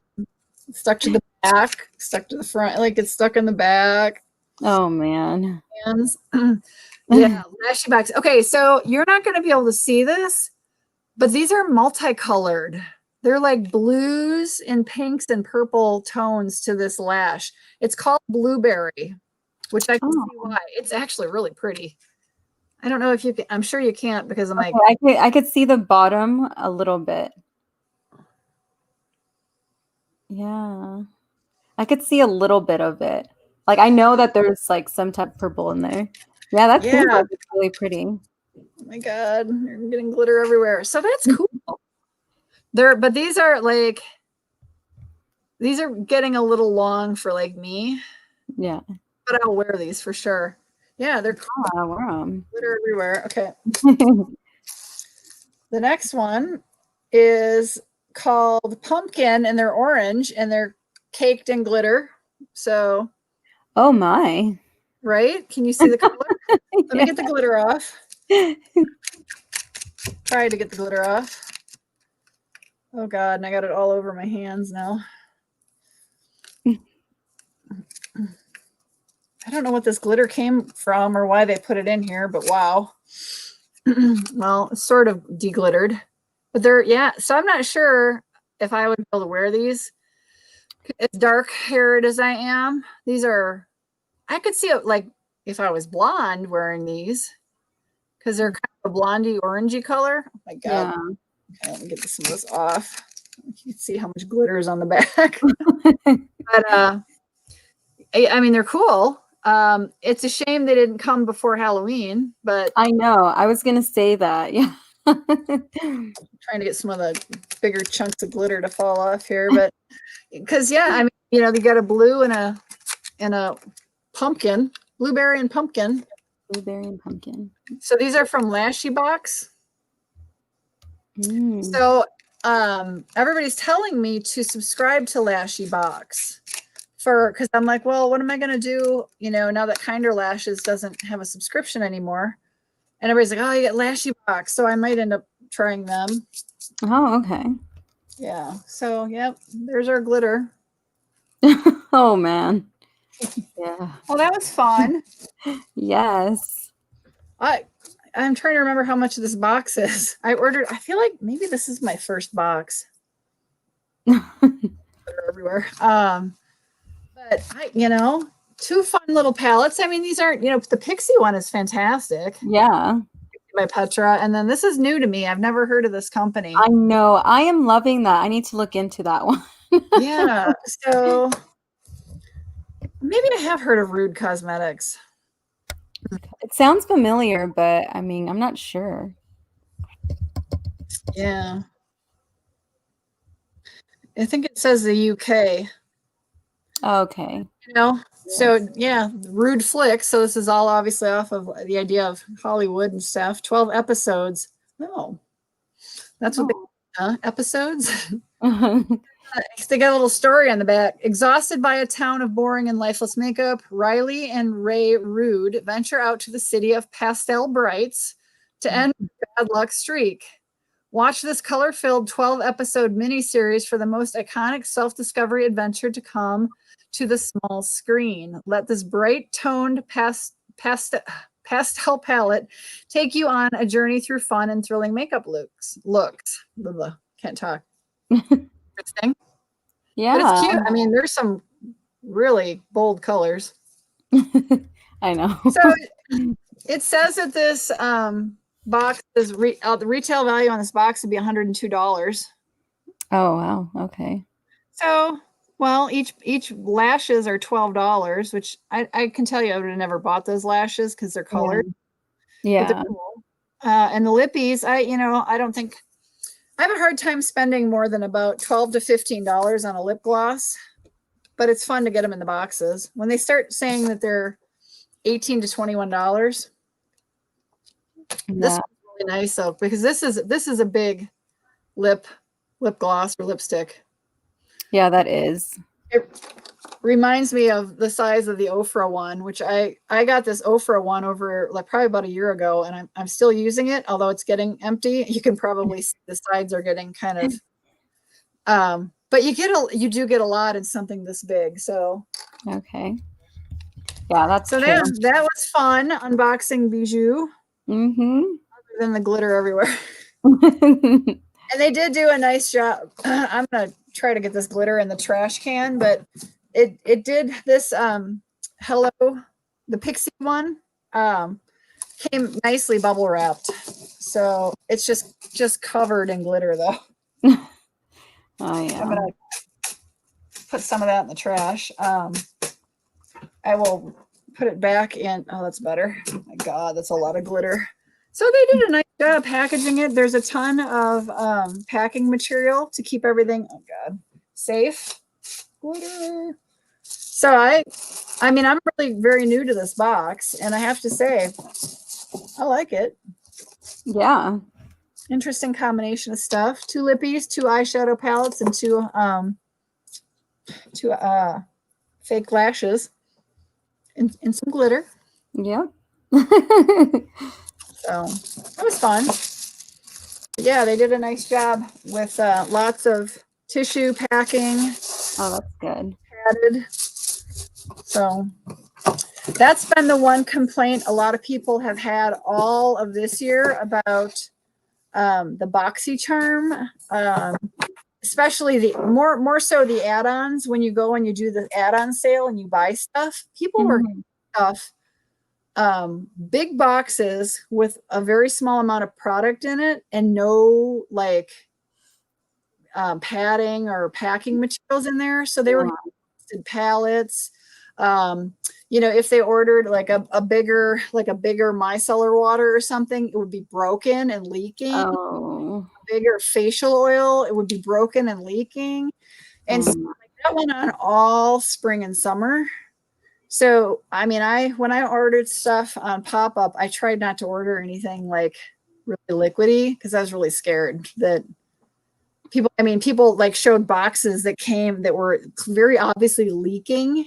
Stuck to the back, stuck to the front, like it's stuck in the back. Oh man. Hands. Yeah, lashy box. Okay, so you're not going to be able to see this, but these are multicolored. They're like blues and pinks and purple tones to this lash. It's called Blueberry, which I can see why. It's actually really pretty. I don't know if you can, I'm sure you can't because I'm like, I could see the bottom a little bit. Yeah. I could see a little bit of it. Like I know that there's like some type of purple in there. Yeah, that's really pretty. Oh my God, you're getting glitter everywhere. So that's cool. But these are getting a little long for like me. Yeah. But I'll wear these for sure. Yeah, they're cool. I'll wear them. Glitter everywhere. Okay. The next one is called Pumpkin, and they're orange and they're caked in glitter. So. Oh my. Right? Can you see the color? Let me get the glitter off. Try to get the glitter off. Oh God, and I got it all over my hands now. I don't know what this glitter came from or why they put it in here, but wow. Well, it's sort of deglittered. But so I'm not sure if I would be able to wear these. As dark haired as I am, I could see it like if I was blonde wearing these because they're kind of a blondie orangey color. Oh my God. Yeah. Okay, let me get some of this off. You can see how much glitter is on the back. But I mean, they're cool. It's a shame they didn't come before Halloween, but I know. I was gonna say that. Yeah. Trying to get some of the bigger chunks of glitter to fall off here, but because I mean, they got a blue and a pumpkin, blueberry and pumpkin. Blueberry and pumpkin. So these are from Lashy Box. So everybody's telling me to subscribe to Lashy Box because I'm like, well, what am I going to do? Now that Kinder Lashes doesn't have a subscription anymore, and everybody's like, oh, you get Lashy Box. So I might end up trying them. Oh, okay. Yeah. So, yep, there's our glitter. Oh man. Yeah. Well, that was fun. Yes. I'm trying to remember how much this box is. I feel like maybe this is my first box. They're everywhere. But two fun little palettes. I mean, these aren't, the Pixie one is fantastic. Yeah. By Petra. And then this is new to me. I've never heard of this company. I know. I am loving that. I need to look into that one. Yeah. So maybe I have heard of Rude Cosmetics. It sounds familiar, but I mean, I'm not sure. Yeah. I think it says the UK. Okay. So Rude Flicks. So this is all obviously off of the idea of Hollywood and stuff. 12 episodes. Oh, that's what episodes. They got a little story on the back. Exhausted by a town of boring and lifeless makeup, Riley and Ray Rude venture out to the city of Pastel Brights to end a bad luck streak. Watch this color-filled 12-episode miniseries for the most iconic self-discovery adventure to come to the small screen. Let this bright-toned pastel palette take you on a journey through fun and thrilling makeup looks. Blah, blah. Can't talk. Thing. Yeah. But it's cute. I mean, there's some really bold colors. I know. So it says that box is the retail value on this box would be $102. Oh, wow. Okay. So, well, each lashes are $12, which I can tell you I would have never bought those lashes because they're colored. But they're Yeah. cool. And the lippies, I don't think I have a hard time spending more than about $12 to $15 on a lip gloss, but it's fun to get them in the boxes. When they start saying that they're $18 to $21, this Yeah. is really nice though, because this is a big lip gloss or lipstick. Yeah, that is. It reminds me of the size of the Ofra one, which I got this Ofra one over like probably about a year ago, and I'm still using it, although it's getting empty. You can probably see the sides are getting kind of but you do get a lot in something this big. So Okay. Yeah, that's so true. that was fun unboxing bijou. Other than the glitter everywhere. And they did do a nice job. I'm gonna try to get this glitter in the trash can, but it did this hello, the Pixie one came nicely bubble wrapped. So it's just covered in glitter though. Oh yeah. I'm gonna put some of that in the trash. I will put it back in. Oh, that's better. Oh my God, that's a lot of glitter. So they did a nice job packaging it. There's a ton of packing material to keep everything, oh God, safe. Glitter. So I mean, I'm really very new to this box, and I have to say, I like it. Yeah. Interesting combination of stuff. 2 lippies, 2 eyeshadow palettes, and 2 fake lashes, and some glitter. Yeah. So that was fun. Yeah, they did a nice job with lots of tissue packing. Oh, that's good. Padded. So that's been the one complaint a lot of people have had all of this year about the Boxycharm, especially the more so the add-ons. When you go and you do the add-on sale and you buy stuff, people were getting stuff, big boxes with a very small amount of product in it and no like padding or packing materials in there. So they were palettes. If they ordered like a bigger micellar water or something, it would be broken and leaking. Oh. Bigger facial oil, it would be broken and leaking. And so, like, that went on all spring and summer. So I mean, when I ordered stuff on pop-up, I tried not to order anything like really liquidy because I was really scared that people like showed boxes that were very obviously leaking.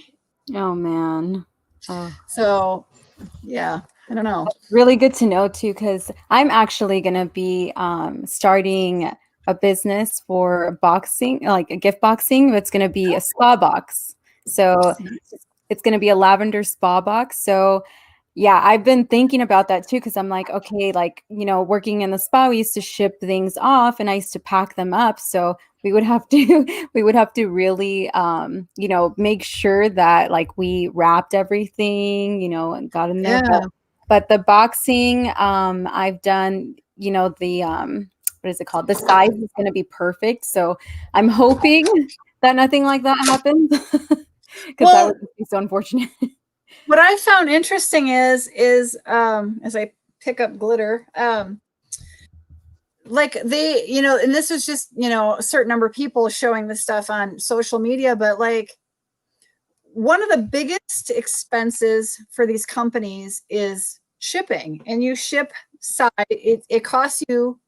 Oh man. Oh. So yeah, I don't know. Really good to know too, because I'm actually gonna be starting a business for boxing, like a gift boxing. It's gonna be a spa box. So it's gonna be a lavender spa box. So yeah, I've been thinking about that too, because I'm like, okay, like, working in the spa, we used to ship things off and I used to pack them up. So we would have to really, make sure that like we wrapped everything, and got in there. Yeah. But the boxing, I've done, the, what is it called? The size is going to be perfect. So I'm hoping that nothing like that happens because that would be so unfortunate. What I found interesting is as I pick up glitter, like they, and this was just, a certain number of people showing this stuff on social media, but like one of the biggest expenses for these companies is shipping, and you ship side, it costs you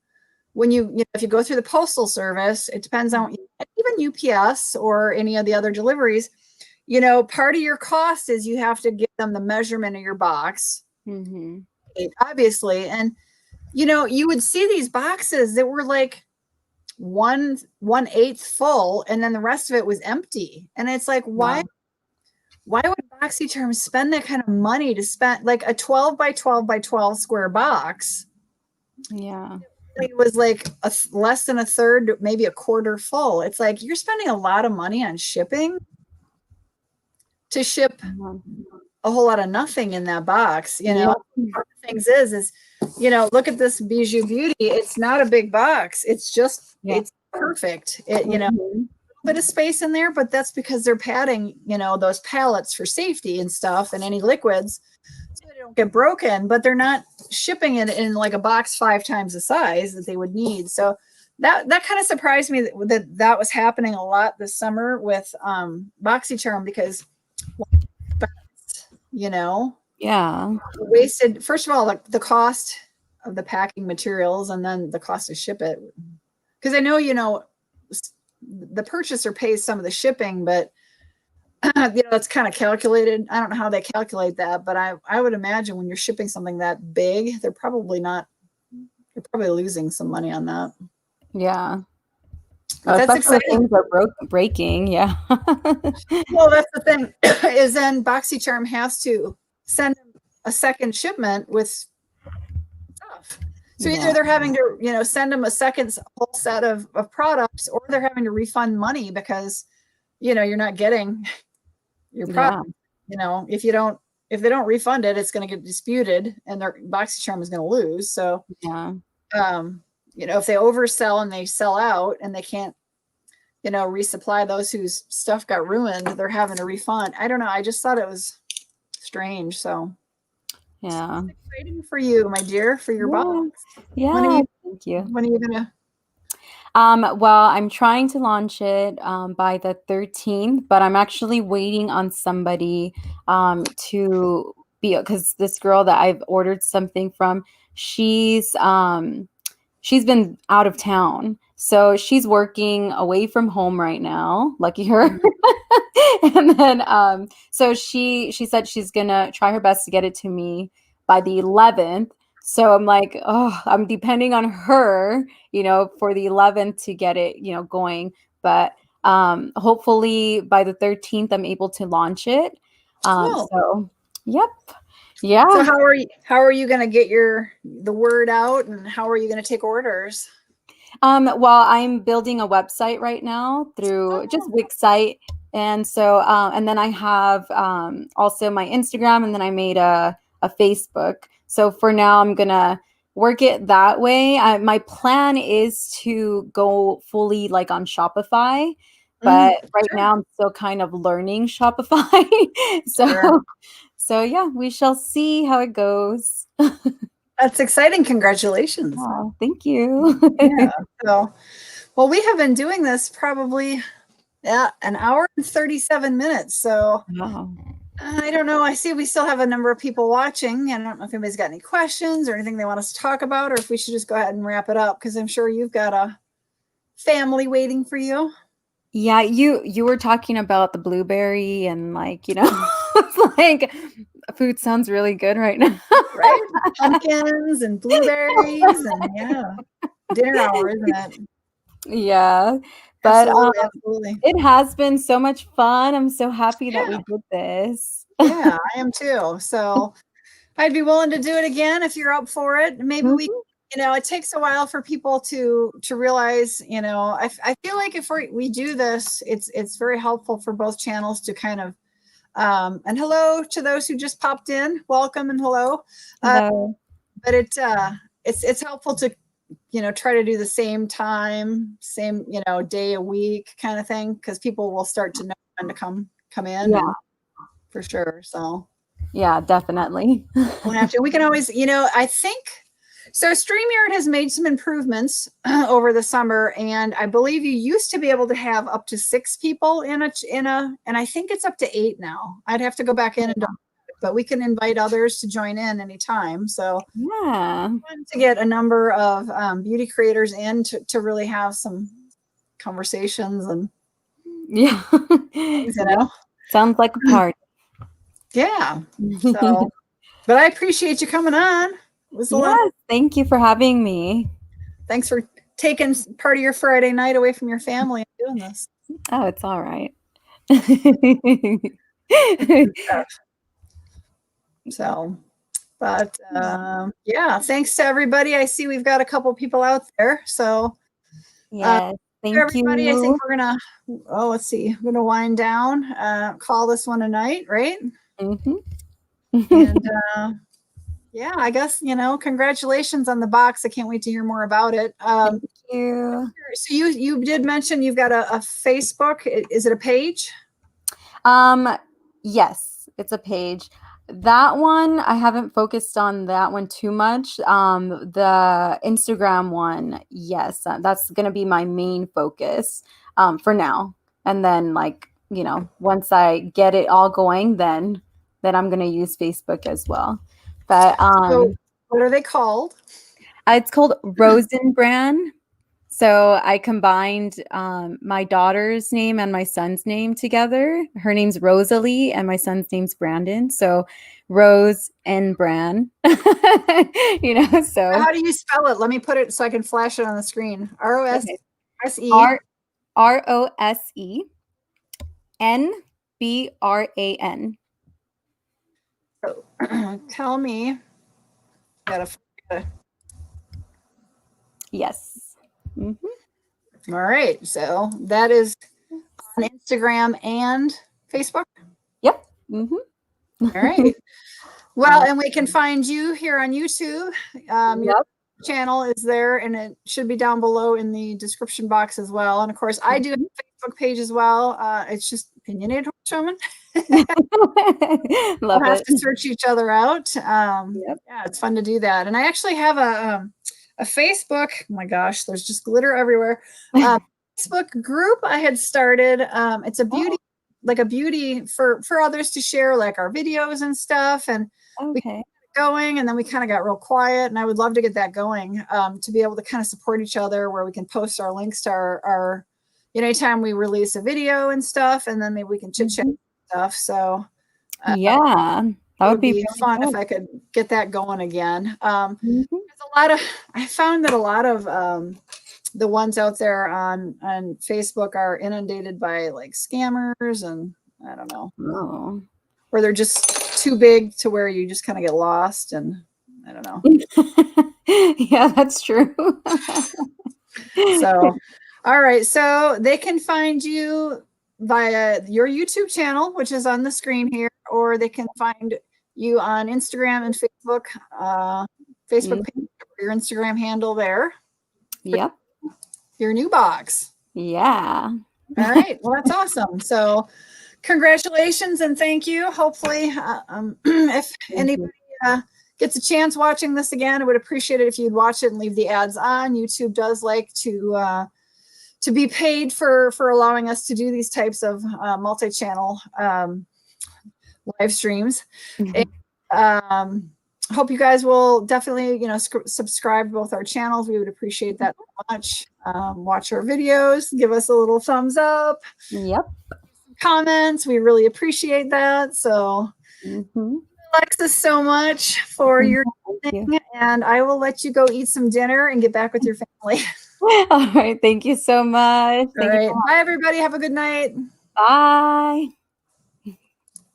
when if you go through the postal service, it depends on even UPS or any of the other deliveries. Part of your cost is you have to give them the measurement of your box, obviously. And, you would see these boxes that were like 1/8 full, and then the rest of it was empty. And it's like, why would Boxycharm spend that kind of money to spend like a 12 by 12 by 12 square box? Yeah. It was like less than a third, maybe a quarter full. It's like, you're spending a lot of money on shipping to ship a whole lot of nothing in that box. You know, Yeah. one of the things is, you know, look at this Bijou Beauty. It's not a big box. It's just, it's perfect. It, you know, bit of space in there, but that's because they're padding, you know, those pallets for safety and stuff, and any liquids so they don't get broken, but they're not shipping it in like a box 5 times the size that they would need. So that kind of surprised me that was happening a lot this summer with Boxycharm, because you know, wasted, first of all, like the cost of the packing materials, and then the cost to ship it, because I know, you know, the purchaser pays some of the shipping, but you know, it's kind of calculated. I don't know how they calculate that, but I would imagine when you're shipping something that big, they're probably losing some money on that. Yeah. That's exciting. Things are breaking. Yeah. Well, that's the thing is then Boxycharm has to send a second shipment with stuff. So either they're having to, you know, send them a second whole set of products, or they're having to refund money because, you know, you're not getting your product. You know, if they don't refund it, it's going to get disputed, and their Boxycharm is going to lose. So, you know, if they oversell and they sell out and they can't, you know, resupply those whose stuff got ruined, they're having to refund. I don't know. I just thought it was strange. So, yeah. it's exciting for you, my dear, for your box. Yeah. Thank you. When are you gonna? Well, I'm trying to launch it by the 13th, but I'm actually waiting on somebody to be, because this girl that I've ordered something from, she's been out of town. So she's working away from home right now. Lucky her. And then so she said she's gonna try her best to get it to me by the 11th. So I'm like, oh, I'm depending on her, you know, for the 11th to get it, you know, going. But hopefully by the 13th, I'm able to launch it. Cool. So, yep. Yeah. So how are you going to get the word out, and how are you going to take orders? Well, I'm building a website right now through just Wix site. And so, and then I have also my Instagram, and then I made a Facebook. So for now, I'm going to work it that way. My plan is to go fully like on Shopify, but right now I'm still kind of learning Shopify. So yeah, we shall see how it goes. That's exciting. Congratulations. Oh, thank you. Yeah. So, well, we have been doing this probably an hour and 37 minutes. So I don't know. I see we still have a number of people watching. I don't know if anybody's got any questions or anything they want us to talk about, or if we should just go ahead and wrap it up, because I'm sure you've got a family waiting for you. Yeah, you were talking about the blueberry, and like, you know, it's like food sounds really good right now. Right? Pumpkins and blueberries, and dinner hour, isn't it? Yeah. But absolutely. It has been so much fun. I'm so happy that we did this. Yeah, I am too. So I'd be willing to do it again if you're up for it. Maybe we, you know, it takes a while for people to realize, you know, I feel like if we do this, it's very helpful for both channels to kind of, and hello to those who just popped in, welcome and hello. Hello. But it's helpful to, you know, try to do the same time, same, you know, day a week kind of thing, because people will start to know when to come in. Yeah, for sure. So yeah, definitely. We'll have to. We can always, you know, I think so. StreamYard has made some improvements over the summer, and I believe you used to be able to have up to 6 people in a, and I think it's up to 8 now. I'd have to go back in and double check, but we can invite others to join in anytime. So yeah, to get a number of beauty creators in to really have some conversations and things, you know. Sounds like a party. Yeah. So, but I appreciate you coming on. It was a lot. Thank you for having me. Thanks for taking part of your Friday night away from your family and doing this. Oh, it's all right. So, but yeah, thanks to everybody. I see we've got a couple people out there. So thank everybody, you. I think we're gonna, let's see, we're gonna wind down, call this one a night, right? And yeah, I guess, congratulations on the box. I can't wait to hear more about it. Thank you. So you did mention you've got a Facebook. Is it a page? Yes, it's a page. That one, I haven't focused on that one too much. The Instagram one, yes, that's going to be my main focus for now. And then once I get it all going, then I'm going to use Facebook as well. But So what are they called? it's called Rosenbrand. So I combined my daughter's name and my son's name together. Her name's Rosalie and my son's name's Brandon. So Rose and Bran, so. How do you spell it? Let me put it so I can flash it on the screen. ROSSE. ROSENBRAN. So, tell me. Yes. Mm-hmm. All right. So that is on Instagram and Facebook. Yep. Mm-hmm. All right. Well, and we can find you here on YouTube. Your channel is there, and it should be down below in the description box as well. And of course, I do have a Facebook page as well. It's just Opinionated Showman. We'll have to search each other out. Yeah, it's fun to do that. And I actually have a Facebook. Oh my gosh, there's just glitter everywhere. Facebook group I had started. It's a beauty, like a beauty for others to share, like our videos and stuff. And we got going, and then we kind of got real quiet. And I would love to get that going, to be able to kind of support each other, where we can post our links to our anytime we release a video and stuff, and then maybe we can chit chat stuff. So yeah, that would be really fun if I could get that going again. I found that a lot of the ones out there on Facebook are inundated by like scammers, and I don't know, or they're just too big to where you just kind of get lost, and I don't know. Yeah, that's true. So, all right. So they can find you via your YouTube channel, which is on the screen here, or they can find you on Instagram and Facebook, Facebook page, or your Instagram handle there. Yep. Your new box. Yeah. All right. Well, that's awesome. So congratulations and thank you. Hopefully, if anybody gets a chance watching this again, I would appreciate it if you'd watch it and leave the ads on. YouTube does like to be paid for allowing us to do these types of multi-channel live streams. And, hope you guys will definitely, subscribe to both our channels. We would appreciate that much. Watch our videos, give us a little thumbs up. Yep. Comments. We really appreciate that. So Alexis, so much for your thing, and I will let you go eat some dinner and get back with your family. All right. Thank you so much. All right. Bye, everybody. Have a good night. Bye.